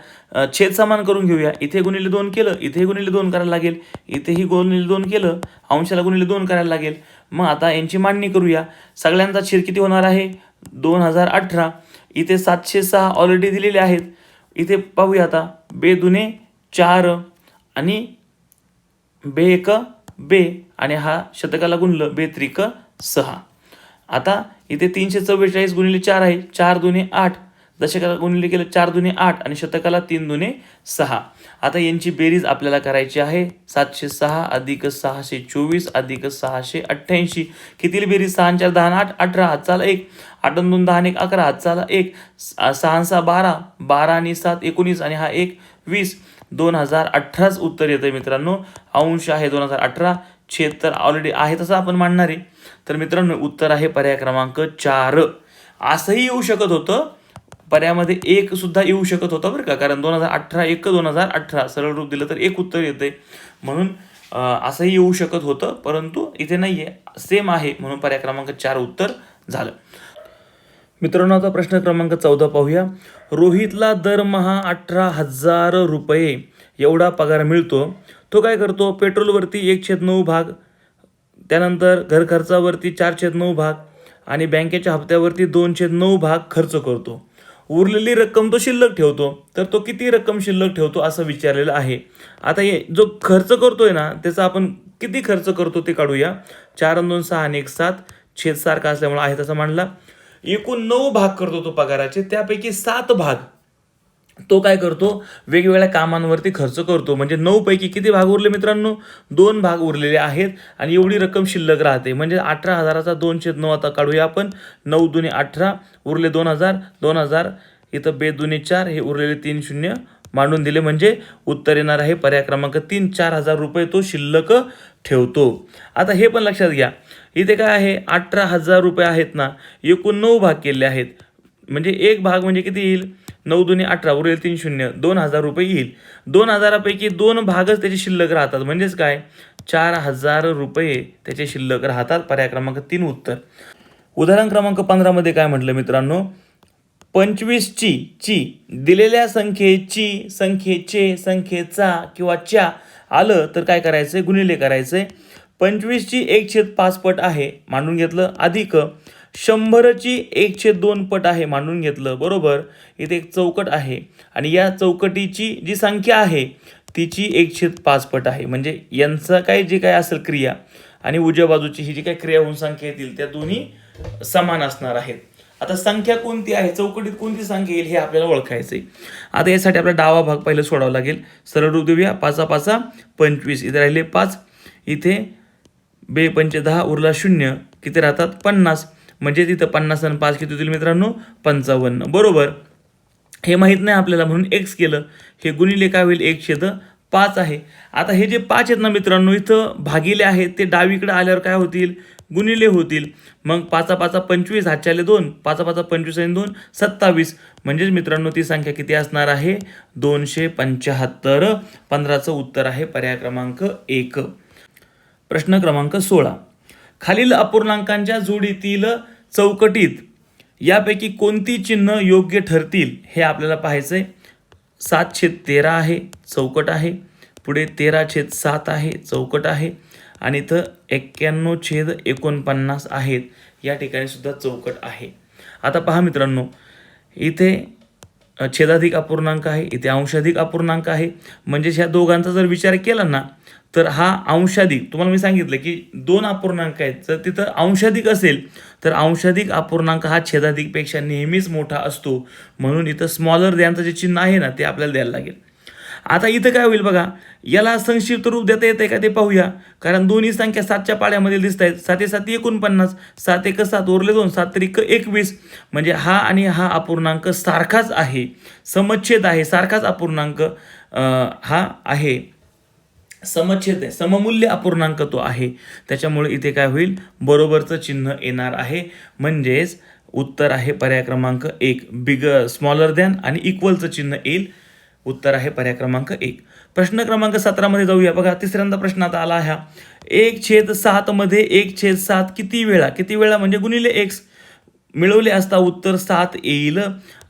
छेद समान करून घेऊया. इथे गुणिले 2 केलं, इथे गुणिले 2 करायला लागेल, इथेही गुणिले 2 केलं, अंशाला गुणिले 2 करायला लागेल. मग आता यांची मांडणी करूया. सगळ्यांचा छेद किती होणार आहे, 2018. इथे 706 ऑलरेडी दिलेले आहेत. इथे पाहूया आता, 2 दुने 4 आणि 2 1 2, आणि हा शतकाला गुणलं 2 त्रिक 6. आता इथे 344 गुणिले 4 आहे, 4 दुने 8, दशकाला गुणिले केलं 4 दुने 8 आणि शतकाला 3 दुने 6. आता यांची बेरीज आपल्याला करायची आहे. 706 अधिक 624 अधिक 688. किती बेरीज, 6 4 10 8 18, हातचाला 1, 8 2 10 1 11, हातचाला 1, 6 6 12, 12 आणि 7 19, आणि हा 1 20. 2018च उत्तर येतंय मित्रांनो. अंश आहे 2018, छेद तर ऑलरेडी आहे तसं आपण मांडणार आहे. तर मित्रांनो उत्तर आहे पर्याय क्रमांक 4. असंही येऊ शकत होतं, पर्यायामध्ये 1 सुद्धा येऊ शकत होता बरं का, कारण 2018 1 2018 सरळ रूप दिलं तर 1 उत्तर येतंय. म्हणून असंही येऊ शकत होतं, परंतु इथे नाहीये, सेम आहे, म्हणून पर्याय क्रमांक 4 उत्तर झालं. मित्रांनो आता प्रश्न क्रमांक 14 पाहूया. रोहितला दरमहा 18,000 रुपये एवढा पगार मिळतो. तो काय करतो? पेट्रोलवरती 1/9 भाग, त्यानंतर घर खर्चावरती 4/9 भाग आणि बँकेच्या हप्त्यावरती 2/9 भाग खर्च करतो. उरलेली रक्कम तो शिल्लक ठेवतो. तर तो किती रक्कम शिल्लक ठेवतो असं विचारलेलं आहे. आता हे जो खर्च करतोय ना त्याचा आपण किती खर्च करतो ते काढूया. 4 आणि 2 6 आणि 1 7, छेद सारखा असल्यामुळे आहे तसा मांडला. एकूण 9 भाग करतो तो पगाराचे, त्यापैकी 7 भाग तो काय करतो? वेगवेगळ्या कामांवरती खर्च करतो. म्हणजे 9 पैकी किती भाग उरले मित्रांनो? 2 भाग उरलेले आहेत आणि एवढी रक्कम शिल्लक राहते. म्हणजे 18,000चा 2/9 आता काढूया आपण. 9 दुने 18, उरले 2,000, 2,000 इथं 2 दुने 4, हे उरलेले 3 शून्य मांडून दिले. म्हणजे उत्तर येणार आहे पर्याय क्रमांक 3. 4,000 रुपये तो शिल्लक ठेवतो. आता हे पण लक्षात घ्या, इथे काय आहे? 18,000 रुपये आहेत ना, एकूण 9 भाग केले आहेत. म्हणजे एक भाग म्हणजे किती येईल? 9 दुने 18, उरलेले 3 शून्य, 2,000 रुपये येईल. 2,000पैकी 2 भागच त्याचे शिल्लक राहतात. म्हणजेच काय? 4,000 रुपये त्याचे शिल्लक राहतात. पर्याय क्रमांक 3 उत्तर. उदाहरण क्रमांक 15 मध्ये काय म्हटलं मित्रांनो? 25ची दिलेल्या संख्येची, संख्येचे, संख्येचा किंवा च्या आलं तर काय करायचंय? गुणिले करायचंय. 25ची 1/5 पट आहे मांडून घेतलं, अधिक 100ची 1/2 पट आहे मांडून घेतलं, बरोबर. इथे एक चौकट आहे आणि या चौकटीची जी संख्या आहे तिची 1/5 पट आहे. म्हणजे यांचं काय जे काय असेल क्रिया आणि उजव्या बाजूची ही जी काही क्रिया होऊन संख्या येतील त्या दोन्ही समान असणार आहेत. आता संख्या कोणती आहे, चौकटीत कोणती संख्या येईल हे आपल्याला ओळखायचं आहे. आता यासाठी आपला डावा भाग पहिला सोडावा लागेल. सरळ रूप देऊया. 5 5 25, इथे राहिले 5, इथे 2 5 10, उरला 0, किती राहतात? 50. म्हणजे तिथं 50 आणि 5 किती होतील मित्रांनो? 55, बरोबर. हे माहीत नाही आपल्याला म्हणून x केलं. हे गुणिले काय होईल? 1/5 आहे. आता हे जे 5 आहेत ना मित्रांनो, इथं भागिले आहेत ते डावीकडे आल्यावर काय होतील? गुणिले होतील. मग 5 5 25, हातचे आले 2, 5 5 25 आणि 2 27. म्हणजेच मित्रांनो ती संख्या किती असणार आहे? 275. 15चं उत्तर आहे पर्याय क्रमांक 1. प्रश्न क्रमांक 16. खालील अपूर्णांकांच्या जोडीतील चौकटीत यापैकी कोणती चिन्ह योग्य ठरतील हे आपल्याला पाहायचंय. 7/13 आहे, चौकट आहे. पुढे 13/7 आहे, चौकट आहे. आणि इथं 91/49 आहेत, या ठिकाणी सुद्धा चौकट आहे. आता पहा मित्रांनो, इथे छेदाधिक अपूर्णांक आहे, इथे अंशाधिक अपूर्णांक आहे. म्हणजे ह्या दोघांचा जर विचार केला ना तर हा अंशाधिक, तुम्हाला मी सांगितलं की 2 अपूर्णांक आहेत, जर तिथं अंशाधिक असेल तर अंशाधिक अपूर्णांक हा छेदाधिकपेक्षा नेहमीच मोठा असतो. म्हणून इथं स्मॉलर दॅनचं जे चिन्ह आहे ना ते आपल्याला द्यायला लागेल. आता इथं काय होईल बघा, याला संक्षिप्त रूप देता येते का ते पाहूया. कारण दोन्ही संख्या 7च्या पाड्यामध्ये दिसत आहेत. 7 7 49, 7 1 7, उरले 2, 7 3 21. म्हणजे हा आणि हा अपूर्णांक सारखाच आहे, समच्छेद आहे, सारखाच अपूर्णांक हा आहे, समच्छेद आहे, सममूल्य अपूर्णांक तो आहे. त्याच्यामुळे इथे काय होईल? बरोबरचं चिन्ह येणार आहे. म्हणजेच उत्तर आहे पर्याय क्रमांक 1, स्मॉलर दॅन आणि इक्वलचं चिन्ह येईल. उत्तर आहे पर्याय क्रमांक 1. प्रश्न क्रमांक 17 मध्ये जाऊया. बघा तिसऱ्यांदा प्रश्न आता आला हा. 1/7 मध्ये 1/7 किती वेळा म्हणजे गुणिले x मिळवले असता उत्तर 7 येईल.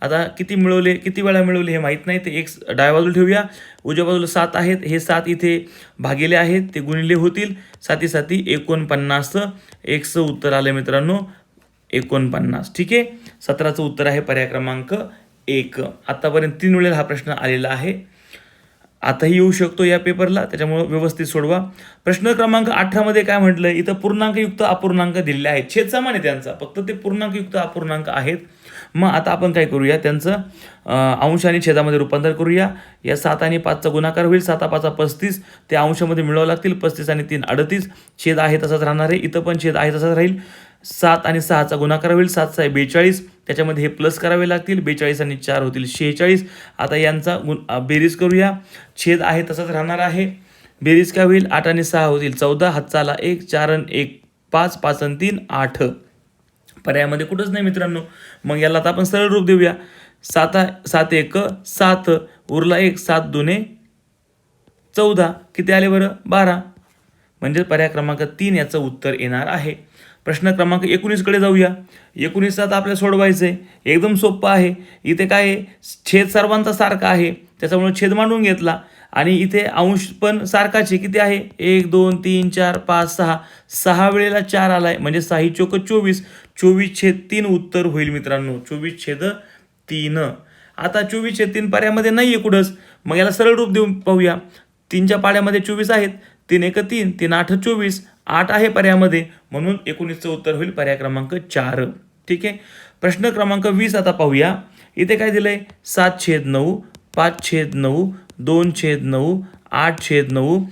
आता किती मिळवले, किती वेळा मिळवले हे माहीत नाही, ते x डाव्या बाजूला ठेवूया. उजव्या बाजूला 7 आहेत, हे 7 इथे भागिले आहेत, ते गुणिले होतील. 7 7 49, x उत्तर आलं मित्रांनो 49. ठीक आहे, 17चं उत्तर आहे पर्याय क्रमांक 1. आतापर्यंत 3 वेळेला हा प्रश्न आलेला आहे, आताही येऊ शकतो या पेपरला, त्याच्यामुळे व्यवस्थित सोडवा. प्रश्न क्रमांक 18 मध्ये काय म्हटलं? इथं पूर्णांकयुक्त अपूर्णांक दिलेले आहेत, छेद समान आहे त्यांचा, फक्त ते पूर्णांकयुक्त अपूर्णांक आहेत. मग आता आपण काय करूया, त्यांचं अंश आणि छेदामध्ये रूपांतर करूया. या 7 आणि 5चा गुणाकार होईल, 7 5 35, ते अंशामध्ये मिळवावं लागतील. 35 आणि 3 38, छेद आहे तसाच राहणार आहे, इथं पण छेद आहे तसाच राहील. 7 आणि 6चा गुणाकार होईल, 7 6 42, त्याच्यामध्ये हे प्लस करावे लागतील. 42 आणि 4 होतील 46. आता यांचा बेरीज करूया, छेद आहे तसाच राहणार आहे. बेरीज काय होईल? 8 आणि 6 होतील 14, हातचा आला 1, 4 आणि 1 5, 5 आणि 3 8. पर्यायामध्ये कुठंच नाही मित्रांनो. मग याला आता आपण सरळ रूप देऊया. 7 1 7, उरला 1, 7 2 14, किती आले बरं? 12. म्हणजे पर्याय क्रमांक 3 याचं उत्तर येणार आहे. प्रश्न क्रमांक 19 कडे जाऊया. 19 आता आपल्याला सोडवायचं आहे. एकदम सोपं आहे. इथे काय आहे, छेद सर्वांचा सारखा आहे, त्याच्यामुळे छेद मांडून घेतला आणि इथे अंश पण सारखाच आहे. किती आहे, 1 2 3 4 5 6, 6 वेळेला 4 आलाय म्हणजे 6 चोक 24, 24/3 उत्तर होईल मित्रांनो, 24/3. आता 24/3 पर्यामध्ये नाही आहे कुठंच, मग याला सरळ रूप देऊन पाहूया. 3च्या पाड्यामध्ये 24 आहेत, 3 1 3, 3 8 24, 8 आहे पर्यामध्ये, म्हणून 19चं उत्तर होईल पर्याय क्रमांक 4. ठीक आहे. प्रश्न क्रमांक 20 आता पाहूया. इथे काय दिलंय, 7/9, 5/9, 2/9, 8/9.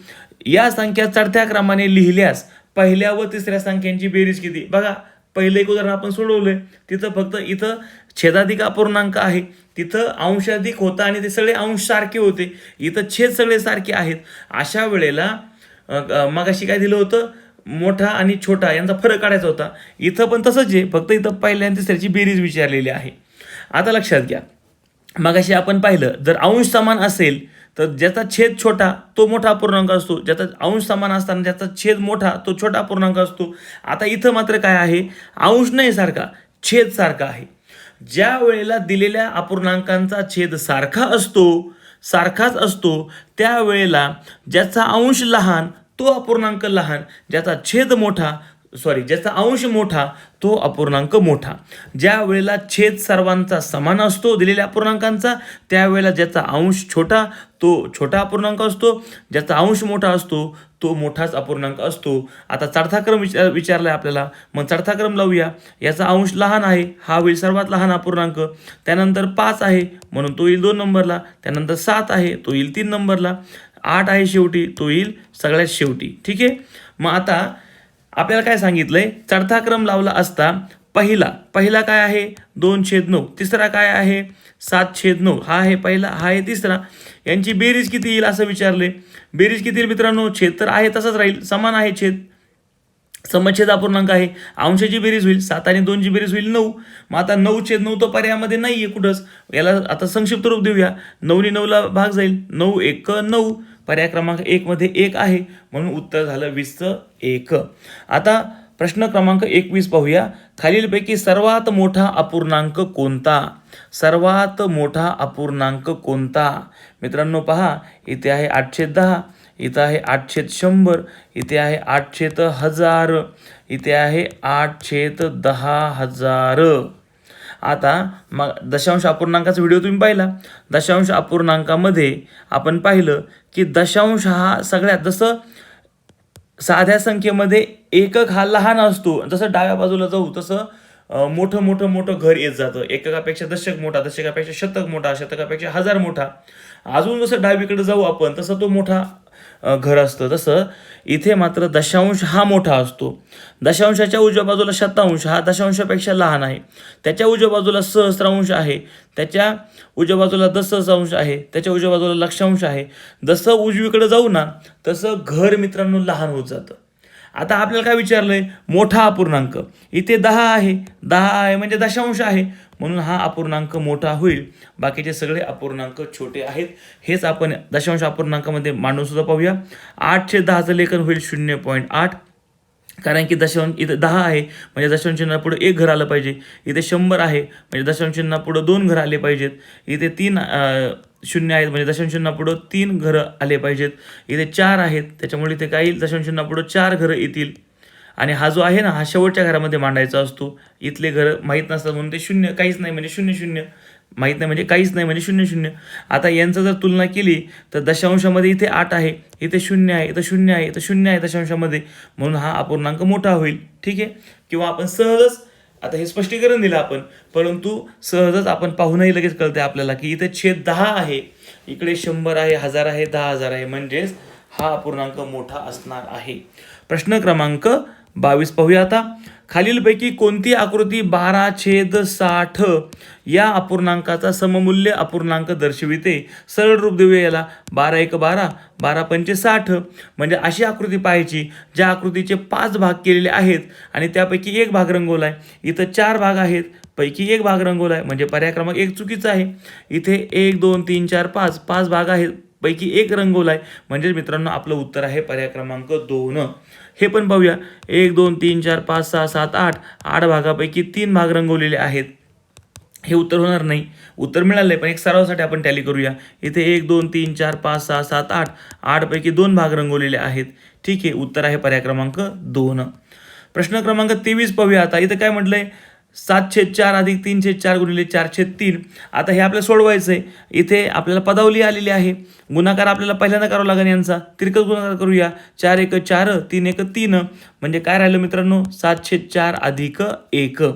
या संख्या चढत्या क्रमाने लिहिल्यास पहिल्या व तिसऱ्या संख्यांची बेरीज किती. बघा, पहिलं एक उदाहरण आपण सोडवलंय, तिथं फक्त इथं छेदाधिक अपूर्णांक आहे, तिथं अंशाधिक होता आणि ते सगळे अंश सारखे होते, इथं छेद सगळे सारखे आहेत. अशा वेळेला मगाशी काय दिलं होतं, मोठा आणि छोटा यांचा फरक काढायचा होता. इथं पण तसंच आहे, फक्त इथं पहिल्या आणि तिसऱ्याची बेरीज विचारलेली आहे. आता लक्षात घ्या, मगाशी आपण पाहिलं, जर अंश समान असेल तर ज्याचा छेद छोटा तो मोठा अपूर्णांक असतो, ज्याचा अंश समान असताना ज्याचा छेद मोठा तो छोटा अपूर्णांक असतो. आता इथं मात्र काय आहे, अंश नाही सारखा, छेद सारखा आहे. ज्या वेळेला दिलेल्या अपूर्णांकांचा छेद सारखाच असतो त्यावेळेला ज्याचा अंश लहान तो अपूर्णांक लहान, ज्याचा अंश मोठा तो अपूर्णांक मोठा. ज्या वेळेला छेद सर्वांचा समान असतो दिलेल्या अपूर्णांकांचा, त्यावेळेला ज्याचा अंश छोटा तो छोटा अपूर्णांक असतो, ज्याचा अंश मोठा असतो तो मोठाच अपूर्णांक असतो. आता चढता क्रम विचारलाय आपल्याला, मग चढता क्रम लावूया. याचा अंश लहान आहे, हा होईल सर्वात लहान अपूर्णांक. त्यानंतर 5 आहे म्हणून तो येईल 2 नंबरला. त्यानंतर 7 आहे तो येईल 3 नंबरला. 8 आहे शेवटी, तो येईल सगळ्यात शेवटी. ठीक आहे. मग आता आपल्याला काय सांगितलंय, चढता क्रम लावला असता पहिला काय आहे, 2/9. तिसरा काय आहे, 7/9. हा आहे पहिला, हा आहे तिसरा. यांची बेरीज किती येईल असं विचारले. बेरीज किती येईल मित्रांनो, छेद तर आहे तसंच राहील, समान आहे छेद, समछेद अपूर्णांक आहे. अंशाची बेरीज होईल 7 आणि 2ची बेरीज होईल 9. मग आता 9/9 तो पर्यायामध्ये नाही आहे कुठंच. याला आता संक्षिप्त रूप देऊया. 9 ने 9ला भाग जाईल, 9 1 9. पर्याय क्रमांक 1 मध्ये 1 आहे, म्हणून उत्तर झालं 20चं 1. आता प्रश्न क्रमांक 21 पाहूया. खालीलपैकी सर्वात मोठा अपूर्णांक कोणता. सर्वात मोठा अपूर्णांक कोणता. मित्रांनो पहा, इथे आहे 8/10, इथं आहे 8/100, इथे आहे 8/1000, इथे आहे 8/10,000. आता मग दशांश अपूर्णांकाचा व्हिडिओ तुम्ही पाहिला. दशांश अपूर्णांकामध्ये आपण पाहिलं की दशांश हा सगळ्यात, जसं साध्या संख्येमध्ये एकक हा लहान असतो, जसं डाव्या बाजूला जाऊ तसं मोठं घर येत जातं. एककापेक्षा दशक मोठा, दशकापेक्षा शतक मोठा, शतकापेक्षा हजार मोठा. अजून जसं डावीकडे जाऊ आपण तसं तो मोठा घर असतं. तसं इथे मात्र दशांश हा मोठा असतो. दशांशाच्या उजव्या बाजूला शतांश हा दशांशापेक्षा लहान आहे. त्याच्या उजव्या बाजूला सहस्रांश आहे, त्याच्या उजव्या बाजूला दशअंश आहे, त्याच्या उजव्या बाजूला लक्षांश आहे. जसं उजवीकडे जाऊ ना तसं घर मित्रांनो लहान होत जातं. आता आपल्याला काय विचारलंय, मोठा अपूर्णांक. इथे 10 आहे म्हणजे दशांश आहे, म्हणून हा अपूर्णांक मोठा होईल. बाकीचे सगळे अपूर्णांक छोटे आहेत. हेच आपण दशांश अपूर्णांकामध्ये मांडून सुद्धा पाहूया. 8/10चं लेखन होईल 0.8, कारण की दशांश इथे 10 आहे म्हणजे दशांश चिन्हा पुढे 1 घर आलं पाहिजे. इथे 100 आहे म्हणजे दशांश चिन्हा पुढे 2 घर आले पाहिजेत. इथे 3 शून्य आहेत म्हणजे दशांश चिन्हा पुढं 3 घरं आले पाहिजेत. इथे 4 आहेत त्याच्यामुळे इथे काय येईल, दशांश चिन्हा पुढं 4 घरं येतील. आणि हा जो आहे ना, हा शेवटच्या घरामध्ये मांडायचा असतो. इथले घरं माहीत नसतात म्हणून ते 0, काहीच नाही म्हणजे 0 माहीत नाही म्हणजे काहीच नाही म्हणजे 0. आता यांचं जर तुलना केली तर दशांशामध्ये इथे 8 आहे, इथे 0 आहे, इथं 0 आहे, इथं 0 आहे दशांशामध्ये, म्हणून हा अपूर्णांक मोठा होईल. ठीक आहे. किंवा आपण सहजच, आता हे स्पष्टीकरण दिलं आपण, परंतु सहजच आपण पाहूनही लगेच कळते आपल्याला की इथे छेद 10 आहे, इकडे 100 आहे, 1000 आहे, 10,000 आहे, म्हणजेच हा अपूर्णांक मोठा असणार आहे. प्रश्न क्रमांक 22 पाहूया आता. खालीलपैकी कोणती आकृती 12/60 या अपूर्णांकाचा सममूल्य अपूर्णांक दर्शविते. सरळ रूप देऊया याला. 12 1 12, 12 पंचे 60. म्हणजे अशी आकृती पाहायची ज्या आकृतीचे 5 भाग केलेले आहेत आणि त्यापैकी 1 भाग रंगवला आहे. इथं 4 भाग आहेत, पैकी 1 भाग रंगवला आहे, म्हणजे पर्याय क्रमांक 1 चुकीचा आहे. इथे 1 2 3 4 5 भाग आहेत, पैकी 1 रंगवला आहे. म्हणजे मित्रांनो आपलं उत्तर आहे पर्याय क्रमांक 2. हे पण पाहूया. 1 2 3 4 5 6 7 8 8 भागापैकी 3 भाग रंगवलेले आहेत. हे उत्तर होणार नाही. उत्तर मिळालं आहे पण एक सरावासाठी आपण टॅली करूया. इथे 1 2 3 4 5 6 7 8 8 पैकी 2 भाग रंगवलेले आहेत. ठीक आहे, उत्तर आहे पर्याय क्रमांक 2. प्रश्न क्रमांक 23 पाहूया. आता इथं काय म्हटलंय, 7/4 अधिक 3/4 गुणिले 4/3. आता हे आपल्याला सोडवायचं आहे. इथे आपल्याला पदावली आलेली आहे. गुणाकार आपल्याला पहिल्यांदा करावा लागेल यांचा. तिरकस गुणाकार करूया. 4 1 4 3 1 3 म्हणजे काय राहिलं मित्रांनो, 7/4 अधिक 1.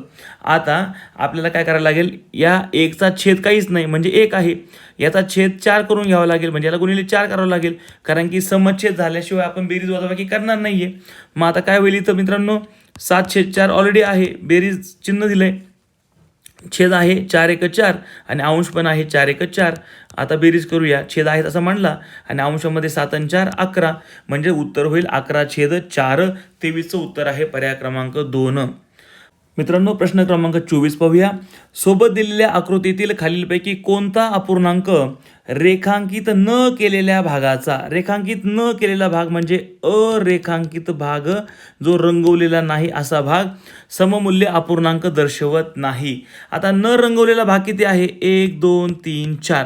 आता आपल्याला काय करायला लागेल, या 1चा छेद काहीच नाही म्हणजे 1 आहे. याचा छेद 4 करून घ्यावा लागेल म्हणजे याला गुणिले 4 करावं लागेल, कारण की समछेद झाल्याशिवाय आपण बेरीज वजाबाकी करणार नाहीये. मग आता काय होईल इथं मित्रांनो, 7/4 ऑलरेडी आहे, बेरीज चिन्ह दिलंय, छेद आहे 4 1 4 आणि अंश पण आहे 4 1 4. आता बेरीज करूया. छेद आहे तसा मांडला आणि अंशामध्ये 7 आणि 4 11 म्हणजे उत्तर होईल 11/4. 23चं उत्तर आहे पर्याय क्रमांक 2. मित्रांनो प्रश्न क्रमांक 24 पाहूया. सोबत दिलेल्या आकृतीतील खालीलपैकी कोणता अपूर्णांक रेखांकित न केलेल्या भागाचा, रेखांकित न केलेला भाग म्हणजे अरेखांकित भाग, जो रंगवलेला नाही असा भाग, सममूल्य अपूर्णांक दर्शवत नाही. आता न रंगवलेला भाग किती आहे, 1 2 3 4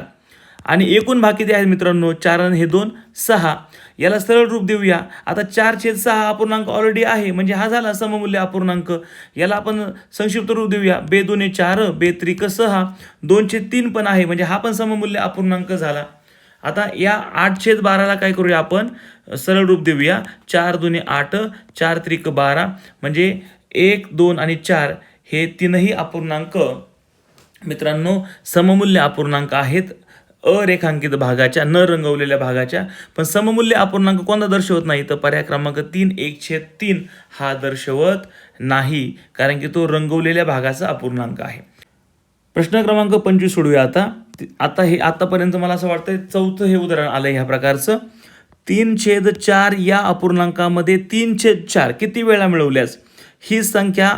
आणि एकूण भाग किती आहेत मित्रांनो, 4 आणि हे 2 6. याला सरळ रूप देऊया. आता 4/6 अपूर्णांक ऑलरेडी आहे म्हणजे हा झाला सममूल्य अपूर्णांक. याला आपण संक्षिप्त रूप देऊया. 2 2 4 2 3 6 2/3 पण आहे म्हणजे हा पण सममूल्य अपूर्णांक झाला. आता या 8/12ला काय करूया आपण, सरळ रूप देऊया. 4 2 8 4 3 12 म्हणजे 1 2 आणि 4 हे तीनही अपूर्णांक मित्रांनो सममूल्य अपूर्णांक आहेत अरेखांकित भागाच्या, न रंगवलेल्या भागाच्या. पण सममूल्य अपूर्णांक कोणता दर्शवत नाही, तर पर्याय क्रमांक 3 1/3 हा दर्शवत नाही, कारण की तो रंगवलेल्या भागाचा अपूर्णांक आहे. प्रश्न क्रमांक 25 सोडूया. आता हे आतापर्यंत मला असं वाटतं चौथं हे उदाहरण आलं ह्या प्रकारचं. 3/4 या अपूर्णांकामध्ये 3/4 किती वेळा मिळवल्यास, ही संख्या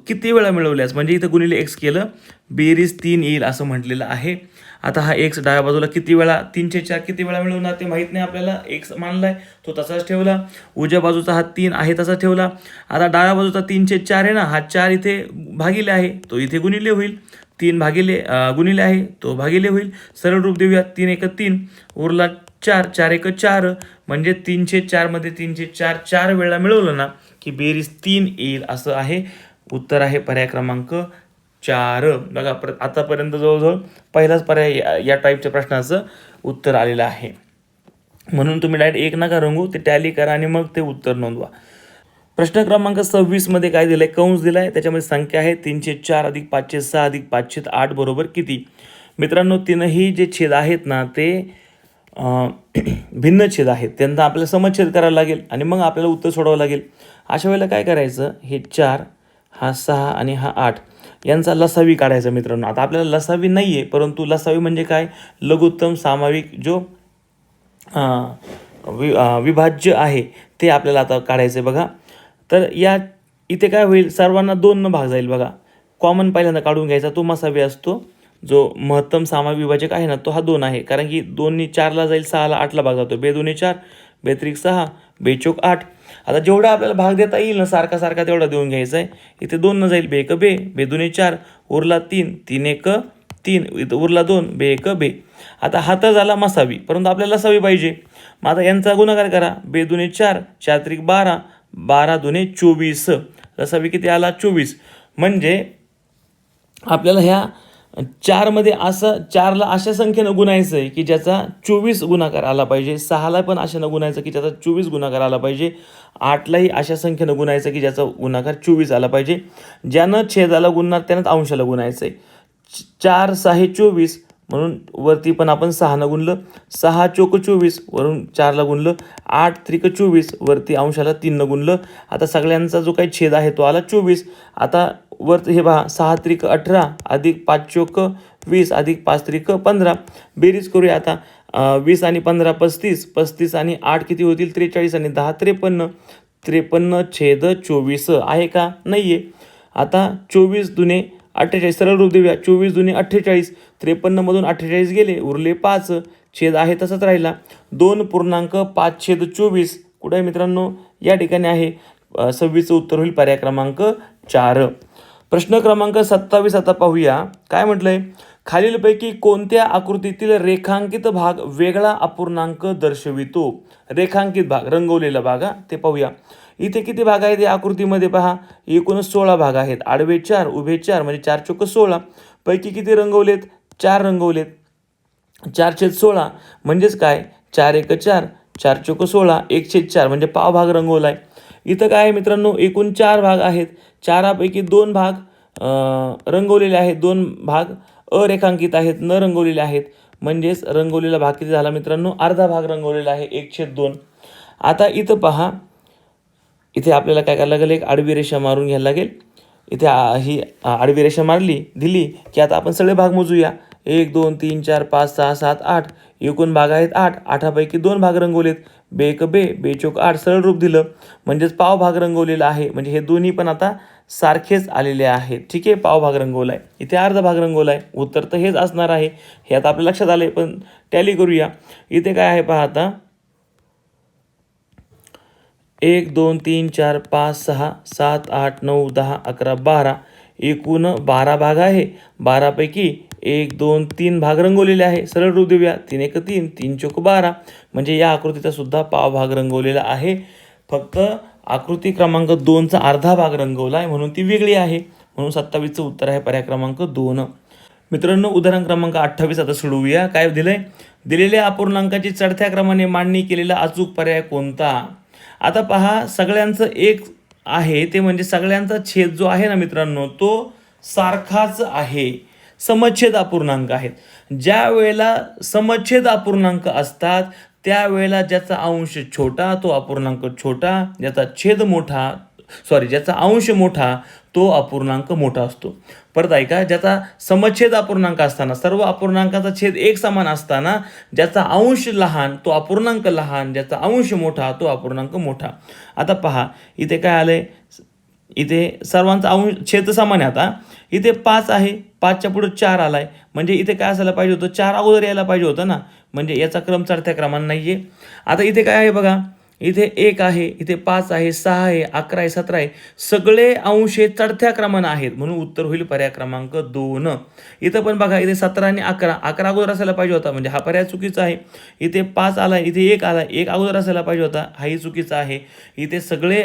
किती वेळा मिळवल्यास म्हणजे इथं गुणिले x केलं, बेरीज 3 येईल असं म्हटलेलं आहे. आता हा x डाव्या बाजूला किती वेळा, 3/4 किती वेळा मिळवणार ते माहीत नाही आपल्याला, x मानलाय तो तसाच ठेवला. उजव्या बाजूचा हा 3 आहे तसा ठेवला. आता डाव्या बाजूचा 3/4 आहे ना, हा 4 इथे भागिले आहे तो इथे गुणिले होईल. 3 भागिले गुणिले आहे तो भागिले होईल. सरळ रूप देऊया. 3 1 3 उरला 4 4 1 4 म्हणजे 3/4 मध्ये 3/4 4 वेळा मिळवलं ना की बेरीज 3 येईल असं आहे. उत्तर आहे पर्याय क्रमांक 4. बघा आतापर्यंत जवळजवळ पहिलाच पर्याय या टाईपच्या प्रश्नाचं उत्तर आलेलं आहे. म्हणून तुम्ही डायरेक्ट 1 नका रंगू, ते टॅली करा आणि मग ते उत्तर नोंदवा. प्रश्न क्रमांक 26 मध्ये काय दिलंय, कंस दिलाय, त्याच्यामध्ये संख्या आहे 3/4 अधिक 5/6 अधिक 5/8 बरोबर किती. मित्रांनो तीनही जे छेद आहेत ना ते भिन्न छेद आहेत, त्यांना आपल्याला समछेद करायला लागेल आणि मग आपल्याला उत्तर सोडवावं लागेल. अशा वेळेला काय करायचं, हे 4 हा 6 आणि हा 8 यांचा लसावी काढायचा मित्रांनो. आता आपल्याला लसावी नाही आहे, परंतु लसावी म्हणजे काय, लघुत्तम सामाविक जो विभाज्य आहे ते आपल्याला आता काढायचं आहे. बघा तर या इथे काय होईल, सर्वांना 2 न भाग जाईल. बघा कॉमन पहिल्यांदा काढून घ्यायचा, तो मसावी असतो. जो महत्तम सामाविक विभाजक आहे ना तो हा 2 आहे, कारण की 2 4ला जाईल, 6ला 8ला भाग जातो. 2 2 4 2 3 6 2 4 8. आता जेवढा आपल्याला भाग देता येईल ना सारखा सारखा तेवढा देऊन घ्यायचा आहे. इथे 2 न जाईल, 2 1 2 2 2 4 उरला 3 3 1 3 इथं उरला 2 2 1 2. आता हा तर झाला मसावी, परंतु आपल्याला लसावी पाहिजे. मग आता यांचा गुणाकार करा. 2 2 4 4 3 12 12 2 24. लसावी किती आला, 24. म्हणजे आपल्याला ह्या 4 मध्ये असं 4ला अशा संख्येनं गुणायचं आहे की ज्याचा 24 गुणाकार आला पाहिजे. 6ला पण अशानं गुणायचं की ज्याचा 24 गुणाकार आला पाहिजे. 8लाही अशा संख्येनं गुणायचं की ज्याचा गुणाकार 24 आला पाहिजे. ज्यानं छेदाला गुणणार त्यानंच अंशाला गुणायचं आहे. 4 6 24 म्हणून वरती पण आपण 6नं गुणलं. 6 चोक 24 वरून 4ला गुणलं. 8 त्रिक 24 वरती अंशाला 3नं गुणलं. आता सगळ्यांचा जो काही छेद आहे तो आला 24. आता वर हे पहा, 6 त्रिक 18 अधिक 5 चोक 20 अधिक 5 त्रिक 15. बेरीज करूया आता. 20 आणि 15 35 35 आणि 8 किती होतील, 43 आणि 10 53. 53/24 आहे का, नाही आहे. आता 24 दुने 48 सरळ रूप देऊया. 24 दुने 48, 53 मधून 48 गेले, उरले 5. छेद आहे तसंच राहिला. 2.5/24 कुठे आहे मित्रांनो, या ठिकाणी आहे. 26चं उत्तर होईल पर्याय क्रमांक 4. प्रश्न क्रमांक 27 आता पाहूया. काय म्हटलंय, खालीलपैकी कोणत्या आकृतीतील रेखांकित भाग वेगळा अपूर्णांक दर्शवितो. रेखांकित भाग, रंगवलेला भाग, ते पाहूया. इथे किती भाग आहेत या आकृतीमध्ये पहा, एकूण 16 भाग आहेत. आडवे 4, उभे 4 म्हणजे 4 चौक 16. पैकी किती रंगवलेत, 4 रंगवलेत. 4/16 म्हणजेच काय, 4 1 4, 4 चौक 16, 1/4 म्हणजे पाव भाग रंगवलाय. इथं काय आहे मित्रांनो, एकूण 4 भाग आहेत. 4पैकी 2 भाग रंगवलेले आहेत, 2 भाग अरेखांकित आहेत, न रंगवलेले आहेत. म्हणजेच रंगवलेला भाग किती झाला मित्रांनो, अर्धा भाग रंगवलेला आहे, 1/2. आता इथं पहा, इथे आपल्याला काय करायला लागेल, एक आडवी रेषा मारून घ्यायला लागेल. इथे ही आडवी रेषा मारली दिली की आता आपण सगळे भाग मोजूया. 1 2 3 4 5 6 7 8, एकूण भाग आहेत 8. 8पैकी 2 भाग रंगवलेत, बे एक बे, बे चौक 8, सरळ रूप दिलं म्हणजेच पाव भाग रंगवलेला आहे. म्हणजे हे दोन्ही पण आता सारखेच आलेले आहेत. ठीक आहे, पाव भाग रंगवलाय, इथे अर्धा भाग रंगवलाय. उत्तर तर हेच असणार आहे, हे आता आपल्या लक्षात आले. पण टॅली करूया. इथे काय आहे पहा आता, 1 2 3 4 5 6 7 8 9 10 11 12, एकूण 12 भाग आहे. 12पैकी 1 2 3 भाग रंगवलेले आहे. सरळ रूप देऊया. 3 1 3, 3 चौक 12 म्हणजे या आकृतीचा सुद्धा पाव भाग रंगवलेला आहे. फक्त आकृती क्रमांक 2चा अर्धा भाग रंगवला आहे म्हणून ती वेगळी आहे. म्हणून 27चं उत्तर आहे पर्याय क्रमांक 2. मित्रांनो, उदाहरण क्रमांक 28 आता सोडवूया. काय दिलंय, दिलेल्या अपूर्णांकाची चढत्या क्रमाने मांडणी केलेला अचूक पर्याय कोणता. आता पहा, सगळ्यांचं एक आहे, ते म्हणजे सगळ्यांचा छेद जो आहे ना मित्रांनो, तो सारखाच आहे. समच्छेद अपूर्णांक आहेत. ज्या वेळेला समच्छेद अपूर्णांक असतात त्यावेळेला ज्याचा अंश छोटा तो अपूर्णांक छोटा, ज्याचा छेद मोठा ज्याचा अंश मोठा तो अपूर्णांक मोठा असतो. परत ऐका, ज्याचा समच्छेद अपूर्णांक असताना, सर्व अपूर्णांकाचा छेद एक समान असताना ज्याचा अंश लहान तो अपूर्णांक लहान, ज्याचा अंश मोठा तो अपूर्णांक मोठा. आता पहा, इथे काय आलंय, इथे सर्वांचा अंश छेद समान आहे. आता इथे 5 आहे, 5च्या पुढे 4 आलाय, म्हणजे इथे काय असायला पाहिजे होतं, 4 अगोदर यायला पाहिजे होतं ना. म्हणजे याचा क्रम चढत्या क्रमाने नाहीये. आता इथे काय आहे बघा, इथे 1 आहे, इथे 5 आहे, 6 आहे, 11 आहे, 17 आहे. सगळे अंश हे चढत्या क्रमाने आहेत म्हणून उत्तर होईल पर्याय क्रमांक 2. इथं पण बघा, इथे 17 आणि 11, 11 अगोदर असायला पाहिजे होता म्हणजे हा पर्याय चुकीचा आहे. इथे 5 आला, इथे 1 आला, 1 अगोदर असायला पाहिजे होता, हाही चुकीचा आहे. इथे सगळे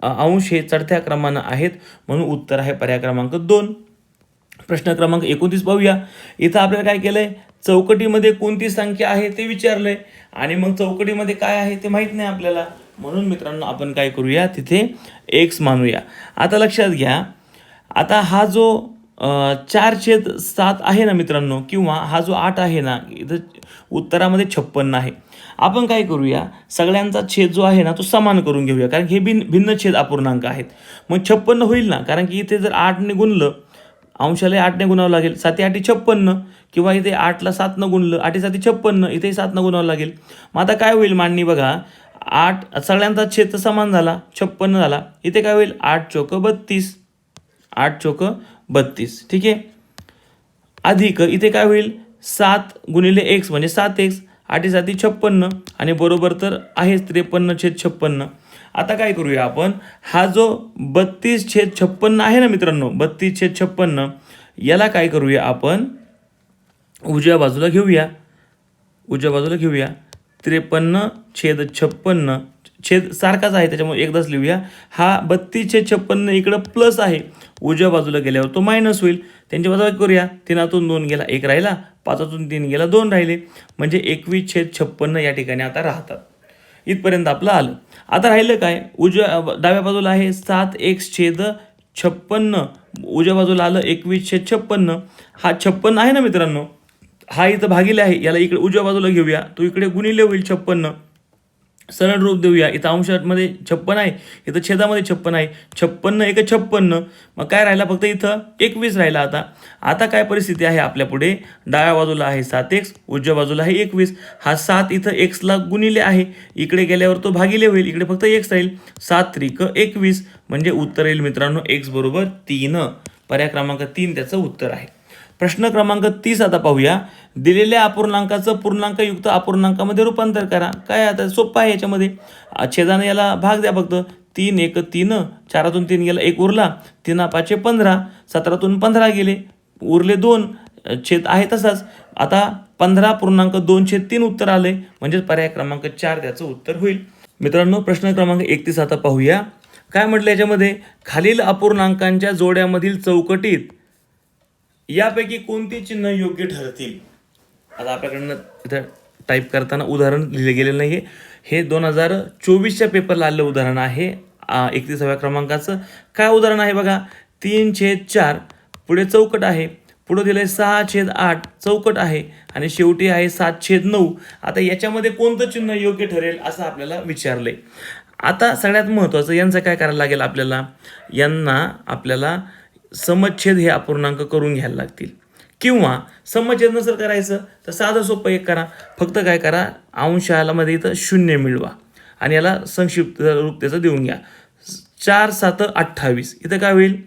अंश हे चढत्या क्रमाने आहेत म्हणून उत्तर आहे पर्याय क्रमांक 2. प्रश्न क्रमांक 29 पाहूया. इथं आपल्याला काय केलंय, चौकटीमध्ये कोणती संख्या आहे ते विचारलंय आणि मग चौकटीमध्ये काय आहे ते माहित नाही आपल्याला. म्हणून मित्रांनो आपण काय करूया, तिथे x मानूया. आता लक्षात घ्या, आता हा जो 4/7 आहे ना मित्रांनो, किंवा हा जो 8 आहे ना, इथं उत्तरामध्ये 56 आहे. आपण काय करूया, सगळ्यांचा छेद जो आहे ना तो समान करून घेऊया, कारण हे भिन्न छेद अपूर्णांक आहेत. मग 56 होईल ना, कारण की इथे जर 8ने गुणलं, अंशाला 8ने गुणावं लागेल, 7 8 56, किंवा इथे 8ला 7ने गुणलं, 8 7 56, इथे 7ने गुणावं लागेल. मग आता काय होईल मांडणी बघा, 8 सगळ्यांचा छेद समान झाला, 56 झाला. इथे काय होईल, 8 चौक 32, 8 चौक 32, ठीक आहे. अधिक इथे काय होईल, 7 गुणिले x म्हणजे 7x, 8 7 56 आणि बरोबर तर आहेच 53/56. आता काय करूया आपण, हा जो 32/56 आहे ना मित्रांनो, 32/56 याला काय करूया आपण, उजव्या बाजूला घेऊया. 53/56 छेद सारखाच आहे त्याच्यामुळे एकदाच लिहूया. हा 32/56 इकडं प्लस आहे, उजव्या बाजूला गेल्यावर तो मायनस होईल. त्यांची वजाबाकी करूया. 3तून 2 गेला, 1 राहिला, 5तून 3 गेला, 2 राहिले, म्हणजे 21/56 या ठिकाणी आता राहतात. इथपर्यंत आपलं आलं. आता राहिलं काय, डाव्या बाजूला आहे 7x/56, उजव्या बाजूला आलं 21/56. हा 56 आहे ना मित्रांनो, हा इथं भागिले आहे, याला इकडे उजव्या बाजूला घेऊया, तो इकडे गुणिले होईल 56. सरळ रूप देऊया. इथं अंशामध्ये 56 आहे, इथं छेदामध्ये 56 आहे, 56 1 56. मग काय राहिला, फक्त इथं 21 राहिला. आता काय परिस्थिती आहे आपल्या पुढे, डाव्या बाजूला आहे 7x, उजव्या बाजूला आहे 21. हा 7 इथं xला गुणिले आहे, इकडे गेल्यावर तो भागिले होईल, इकडे फक्त x राहील. 7 3 21 म्हणजे उत्तर येईल मित्रांनो x बरोबर 3. पर्याय क्रमांक 3 त्याचं उत्तर आहे. प्रश्न क्रमांक 30 आता पाहूया. दिलेल्या अपूर्णांकाचं पूर्णांकयुक्त अपूर्णांकामध्ये रूपांतर करा. काय आता सोपं आहे याच्यामध्ये. छेदाने याला भाग द्या फक्त. 3 1 3, 4तून 3 गेला 1 उरला, 3 5 15, 17तून 15 गेले, उरले 2, छेद आहे तसाच. आता 15.2/3 उत्तर आले, म्हणजे पर्याय क्रमांक 4 त्याचं उत्तर होईल. मित्रांनो, प्रश्न क्रमांक 31 आता पाहूया. काय म्हटलं याच्यामध्ये, खालील अपूर्णांकांच्या जोड्यामधील चौकटीत यापैकी कोणती चिन्ह योग्य ठरतील. आता आपल्याकडनं इथं टाईप करताना उदाहरण लिहिलं गेलेलं नाही आहे. हे 2024च्या पेपरला आलेलं उदाहरण आहे 31व्या क्रमांकाचं. काय उदाहरण आहे बघा. 3/4 पुढे चौकट आहे, पुढे दिलं आहे 6/8 चौकट आहे, आणि शेवटी आहे 7/9. आता याच्यामध्ये कोणतं चिन्ह योग्य ठरेल असं आपल्याला विचारलंय. आता सगळ्यात महत्त्वाचं यांचं काय करायला लागेल आपल्याला. यांना आपल्याला समच्छेद हे अपूर्णांक करून घ्यायला लागतील, किंवा समच्छेद नसेल करायचं तर साधं सोपं एक करा. फक्त काय करा, अंशामध्ये इथं 0 मिळवा आणि याला संक्षिप्त रूप त्याचं देऊन घ्या. 4 7 28 इथं काय होईल,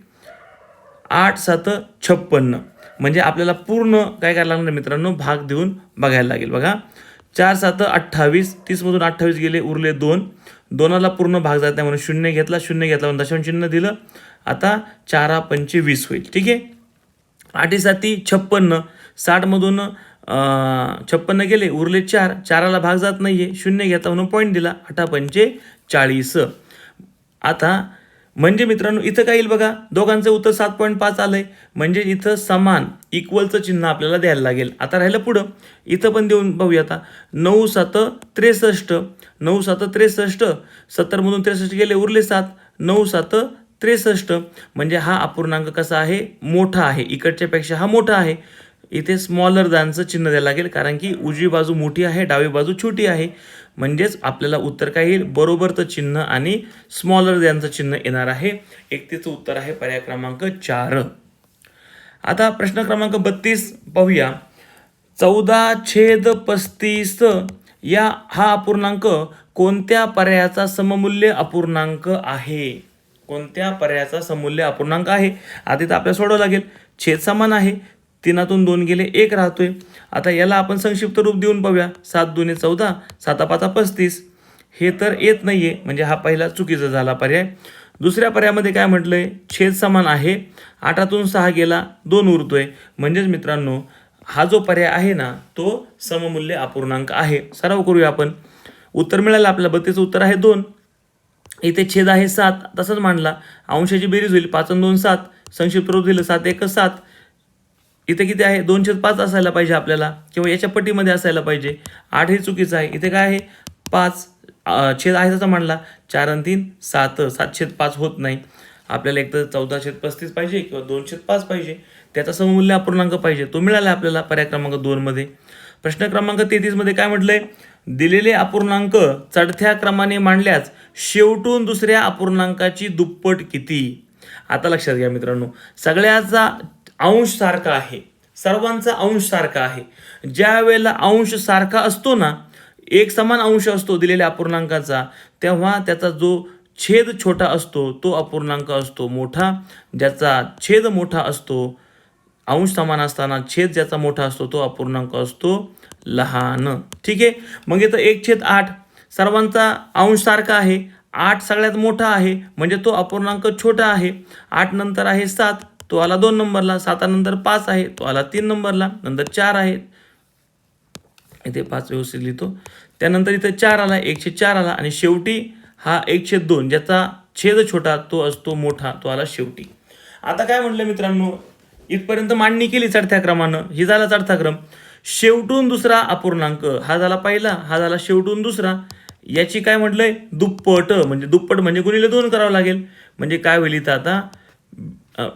8 7 56. म्हणजे आपल्याला पूर्ण काय करायला लागणार मित्रांनो, भाग देऊन बघायला लागेल. बघा, 4 7 28, 30मधून 28 गेले, उरले 2. 2ला पूर्ण भाग जात नाही म्हणून 0 घेतला, 0 घेतला म्हणून दशांश चिन्ह दिलं. आता 4 5 20 होईल. ठीक आहे. 8 7 56, 60मधून 56 गेले, उरले 4. 4ला भाग जात नाहीये, 0 घेतला म्हणून पॉईंट दिला. 8 5 40. आता म्हणजे मित्रांनो इथं काय येईल बघा, दोघांचं उत्तर 7.5 आलंय, म्हणजे इथं समान इक्वलचं चिन्ह आपल्याला द्यायला लागेल. आता राहिलं पुढं, इथं पण देऊन पाहूया. आता 9 7 63, 9 7 63, 70मधून 63 गेले, उरले 7. 9 7 63, म्हणजे हा अपूर्णांक कसा आहे, मोठा आहे. इकडच्या पेक्षा हा मोठा आहे. इथे स्मॉलर दॅनचं चिन्ह द्यायला लागेल, कारण की उजवी बाजू मोठी आहे, डावी बाजू छोटी आहे. म्हणजेच आपल्याला उत्तर काय येईल, बरोबरचं चिन्ह आणि स्मॉलर दॅनचं चिन्ह येणार आहे. 31चं उत्तर आहे पर्याय क्रमांक 4. आता प्रश्न क्रमांक 32 पाहूया. 14/35 हा अपूर्णांक कोणत्या पर्यायाचा सममूल्य अपूर्णांक आहे. कोणत्या पर्यायाचा सममूल्य अपूर्णांक आहे. आता इथं आपल्याला सोडावं लागेल. छेद समान आहे, 3तून 2 गेले, 1 राहतोय. आता याला आपण संक्षिप्त रूप देऊन पाहूया. 7 2 14, 7 5 35. हे तर येत नाहीये, म्हणजे हा पहिला चुकीचा झाला पर्याय. दुसऱ्या पर्यायामध्ये काय म्हटलंय, छेद समान आहे, 8तून 6 गेला, 2 उरतोय. म्हणजेच मित्रांनो हा जो पर्याय आहे ना, तो सममूल्य अपूर्णांक आहे. सराव करूया आपण. उत्तर मिळालं आपल्याला. 32चं उत्तर आहे 2. इथे छेद आहे 7, तसंच मांडला. अंशाची बेरीज होईल, 5 आणि 2 7. संक्षिप्त रूप दिलं, 7 1 7. इथे किती आहे, 2/5 असायला पाहिजे आपल्याला, किंवा याच्या पट्टीमध्ये असायला पाहिजे. 8 हे चुकीचं आहे. इथे काय आहे, 5 छेद आहे तसा मांडला. 4 आणि 3 7, 7/5 होत नाही. आपल्याला एक तर 14/35 पाहिजे किंवा 2/5 पाहिजे. त्याचा सममूल्य अपूर्णांक पाहिजे, तो मिळाला आपल्याला पर्याय क्रमांक 2 मध्ये. प्रश्न क्रमांक 33 मध्ये काय म्हटलंय, दिलेले अपूर्णांक चढत्या क्रमाने मांडल्यास शेवटून दुसऱ्या अपूर्णांकाची दुप्पट किती. आता लक्षात घ्या मित्रांनो, सगळ्याचा अंश सारखा आहे, सर्वांचा अंश सारखा आहे. ज्या वेळेला अंश सारखा असतो ना, एक समान अंश असतो दिलेल्या अपूर्णांकाचा, तेव्हा त्याचा जो छेद छोटा असतो तो अपूर्णांक असतो मोठा. ज्याचा छेद मोठा असतो, अंश समान असताना छेद ज्याचा मोठा असतो तो अपूर्णांक असतो लहान. ठीक आहे. मग इथं 1/8 सर्वांचा अंश सारखा आहे, 8 सगळ्यात मोठा आहे, म्हणजे तो अपूर्णांक छोटा आहे. 8 नंतर आहे 7, तो आला 2 नंबरला. 7 नंतर 5 आहे, तो आला 3 नंबरला. नंतर 4 आहे, इथे 5 व्यवस्थित लिहितो. त्यानंतर इथे 4 आला, 1/4 आला, आणि शेवटी हा 1/2 ज्याचा छेद छोटा तो असतो मोठा, तो आला शेवटी. आता काय म्हटलं मित्रांनो, इथपर्यंत मांडणी केली चढत्या क्रमानं, ही झाला चढता क्रम. शेवटून दुसरा अपूर्णांक, हा झाला पहिला, हा झाला शेवटून दुसरा. याची काय म्हटलंय, दुप्पट. म्हणजे दुप्पट म्हणजे गुणिले 2 करावं लागेल. म्हणजे काय होईल इथं आता,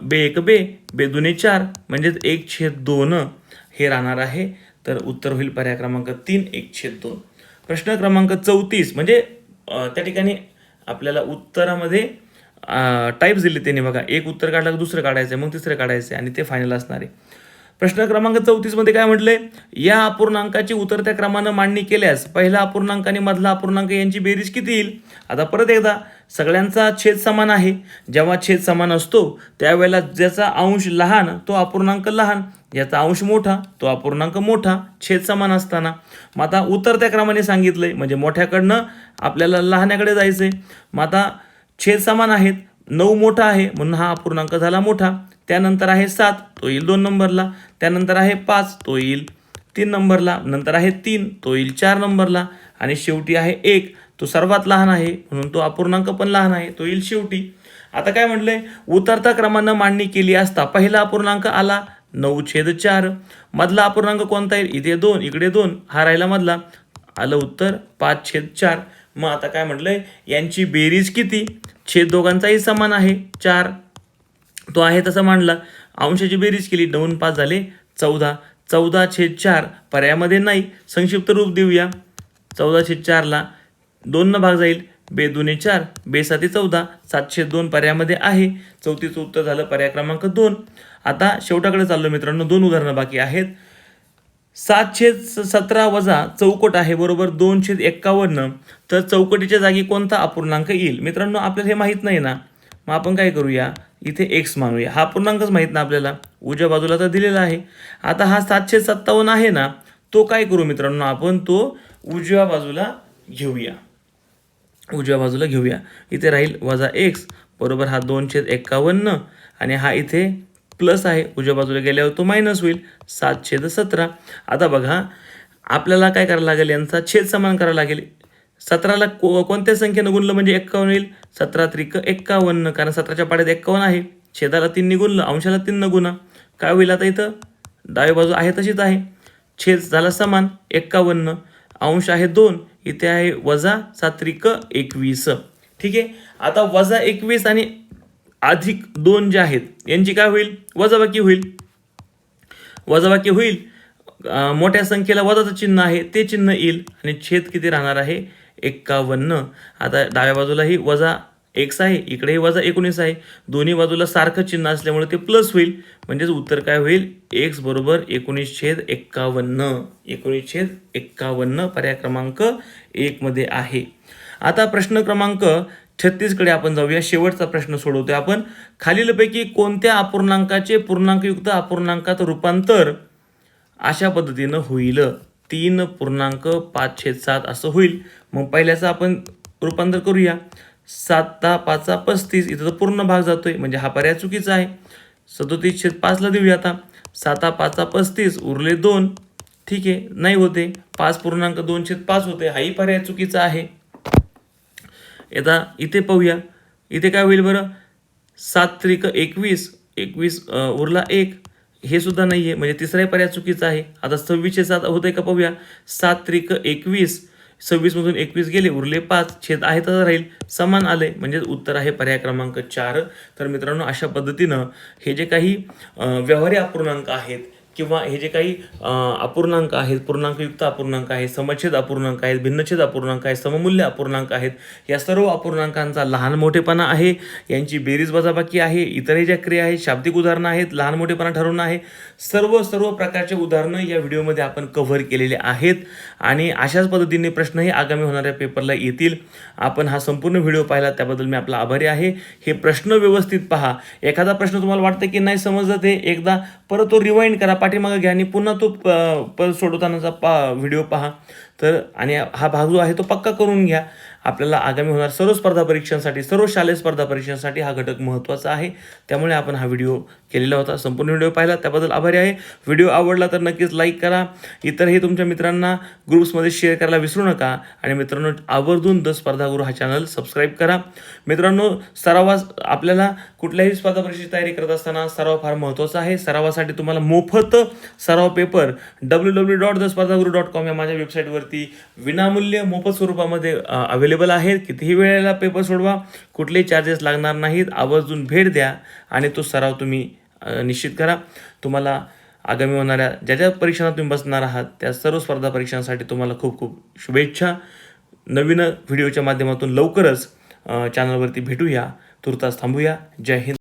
बे 1 बे, बे 2 4, म्हणजे 1/2 हे राहणार आहे. तर उत्तर होईल पर्याय क्रमांक 3, 1/2. प्रश्न क्रमांक 34 म्हणजे त्या ठिकाणी आपल्याला उत्तरामध्ये टाईप्स दिले त्यांनी. बघा, एक उत्तर काढलं की दुसरं काढायचं आहे, मग तिसरं काढायचं आहे, आणि ते फायनल असणार आहे. प्रश्न क्रमांक 34 मध्ये काय म्हटलंय, या अपूर्णांकाची उतरत्या क्रमानं मांडणी केल्यास पहिला अपूर्णांक आणि मधला अपूर्णांक यांची बेरीज किती येईल. आता परत एकदा सगळ्यांचा छेद समान आहे. जेव्हा छेद समान असतो त्यावेळेला ज्याचा अंश लहान तो अपूर्णांक लहान, ज्याचा अंश मोठा तो अपूर्णांक मोठा, छेद समान असताना. मग आता उतरत्या क्रमाने सांगितलंय म्हणजे मोठ्याकडनं आपल्याला लहान्याकडे जायचंय. मग आता छेद समान आहेत, 9 मोठा आहे म्हणून हा अपूर्णांक झाला मोठा. त्यानंतर आहे 7 तो येईल 2 नंबरला. त्यानंतर आहे 5 तो येईल 3 नंबरला. नंतर आहे 3 तो येईल 4 नंबरला. आणि शेवटी आहे 1 तो सर्वात लहान आहे म्हणून तो अपूर्णांक पण लहान आहे, तो येईल शेवटी. आता काय म्हटलंय, उतरता क्रमानं मांडणी केली असता पहिला अपूर्णांक आला 9/4. मधला अपूर्णांक कोणता येईल, इथे 2 इकडे 2, हा राहिला मधला, आलं उत्तर 5/4. मग आता काय म्हटलंय, यांची बेरीज किती, छेद दोघांचाही समान आहे 4, तो आहे तसा मांडला. अंशाची बेरीज केली 2 5 झाले 14, 14/4 पर्यायामध्ये नाही. संक्षिप्त रूप देऊया. 14/4ला 2 न भाग जाईल, 2 2 4, 2 7 14, 7/2 पर्यायामध्ये आहे. 34चं उत्तर झालं पर्याय क्रमांक 2. आता शेवटाकडे चाललो मित्रांनो, 2 उदाहरणं बाकी आहेत. 7/17 वजा चौकट आहे बरोबर 2/51. तर चौकटीच्या जागी कोणता अपूर्णांक येईल. मित्रांनो आपल्याला हे माहीत नाही ना, मग आपण काय करूया, इथे x मानूया. हा पूर्णांकच माहीत ना आपल्याला, उजव्या बाजूला तर दिलेला आहे. आता हा 7/57 आहे ना, तो काय करू मित्रांनो, आपण तो उजव्या बाजूला घेऊया. उजव्या बाजूला घेऊया. इथे राहील वजा x बरोबर हा 2/51 आणि हा इथे प्लस आहे, उजव्या बाजूला गेल्यावर तो मायनस होईल 7/17. आता बघा आपल्याला काय करायला लागेल, यांचा छेद समान करावा लागेल. 17ला कोणत्या संख्येनं गुणलं म्हणजे 51 येईल, 17 त्रिक 51, कारण 17च्या पाड्यात 51 आहे. छेदाला 3 ने गुणलं, अंशाला 3 न गुणा, काय होईल, आता इथं डावी बाजू आहे तशीच आहे, छेद झाला समान 51, अंश आहे 2, इथे आहे वजा 7 त्रिक 21. ठीक आहे. आता वजा 21 आणि अधिक 2 जे आहेत यांची काय होईल, वजाबाकी होईल. वजाबाकी होईल, मोठ्या संख्येला वजाचं चिन्ह आहे ते चिन्ह येईल आणि छेद किती राहणार आहे 51. आता डाव्या बाजूला ही वजा x आहे, इकडेही वजा 19 आहे, दोन्ही बाजूला सारखं चिन्ह असल्यामुळे ते प्लस होईल. म्हणजेच उत्तर काय होईल, x बरोबर 19/51. 19/51 पर्याय क्रमांक 1 मध्ये आहे. आता प्रश्न क्रमांक 36 कडे आपण जाऊया. शेवटचा प्रश्न सोडवतोय आपण. खालीलपैकी कोणत्या अपूर्णांकाचे पूर्णांकयुक्त अपूर्णांकात रूपांतर अशा पद्धतीनं होईल, 3.5/7 असं होईल. मग पहिल्याचं आपण रूपांतर करूया. 7 5 इथं तर पूर्ण भाग जातोय म्हणजे हा पर्याय चुकीचा आहे. 37/5ला देऊया. आता 7 5 35 उरले 2. ठीक आहे, नाही होते, 5.2/5 होते, हाही पर्याय चुकीचा आहे. आता इथे पाहूया, इथे काय होईल बरं, 7 त्रिक 21, 21 उरला 1, हे सुद्धा नाही आहे म्हणजे तिसराही पर्याय चुकीचा आहे. आता 26/7 होतंय का पाहूया. 7 त्रिक 21, 26मधून 21 गेले, उरले 5, छेद आहे तसं राहील, समान आले म्हणजे उत्तर आहे पर्याय क्रमांक 4. तर मित्रांनो अशा पद्धतीनं हे जे काही व्यवहारी अपूर्णांक आहेत किंवा हे जे काही अपूर्णांक आहेत, पूर्णांकयुक्त अपूर्णांक आहेत, समछेद अपूर्णांक आहेत, भिन्नछेद अपूर्णांक आहेत, सममूल्य अपूर्णांक आहेत, या सर्व अपूर्णांकांचा लहान मोठेपणा आहे, यांची बेरीज वजाबाकी आहे, इतरही ज्या क्रिया आहेत, शाब्दिक उदाहरणं आहेत, लहान मोठेपणा ठरवणं आहे, सर्व प्रकारचे उदाहरणं या व्हिडिओमध्ये आपण कव्हर केलेले आहेत. आणि अशाच पद्धतीने प्रश्नही आगामी होणाऱ्या पेपरला येतील. आपण हा संपूर्ण व्हिडिओ पाहिला त्याबद्दल मी आपला आभारी आहे. हे प्रश्न व्यवस्थित पहा. एखादा प्रश्न तुम्हाला वाटतं की नाही समजलं, ते एकदा परत तो रिवाइंड करा, पाठीमागे घ्या आणि पुन्हा तो परत सोडवतानाचा व्हिडिओ पहा. तर आणि हा भाग जो आहे तो पक्का करून घ्या. आपल्याला आगामी होणार सर्व स्पर्धा परीक्षांसाठी, सर्व शालेय स्पर्धा परीक्षांसाठी हा घटक महत्त्वाचा आहे. त्यामुळे आपण हा व्हिडिओ केलेला होता. संपूर्ण व्हिडिओ पाहिला त्याबद्दल आभारी आहे. व्हिडिओ आवडला तर नक्कीच लाईक करा. इतरही तुमच्या मित्रांना ग्रुप्समध्ये शेअर करायला विसरू नका. आणि मित्रांनो आवर्जून द स्पर्धागुरू हा चॅनल सबस्क्राईब करा. मित्रांनो सरावास आपल्याला कुठल्याही स्पर्धा परीक्षेची तयारी करत असताना सराव फार महत्त्वाचा आहे. सरावासाठी तुम्हाला मोफत सराव पेपर www.thespardaGuru.com या माझ्या वेबसाईटवरती विनामूल्य मोफत स्वरूपामध्ये अवेलेबल आहेत. कितीही वेळेला पेपर सोडवा, कुठलेही चार्जेस लागणार नाहीत. आवर्जून भेट द्या आणि तो सराव तुम्ही निश्चित करा. तुम्हाला आगामी होणाऱ्या ज्या ज्या परीक्षांना तुम्ही बसणार आहात त्या सर्व स्पर्धा परीक्षांसाठी तुम्हाला खूप खूप शुभेच्छा. नवीन व्हिडिओच्या माध्यमातून लवकरच चॅनलवरती भेटूया. तुर्तास थांबूया. जय हिंद.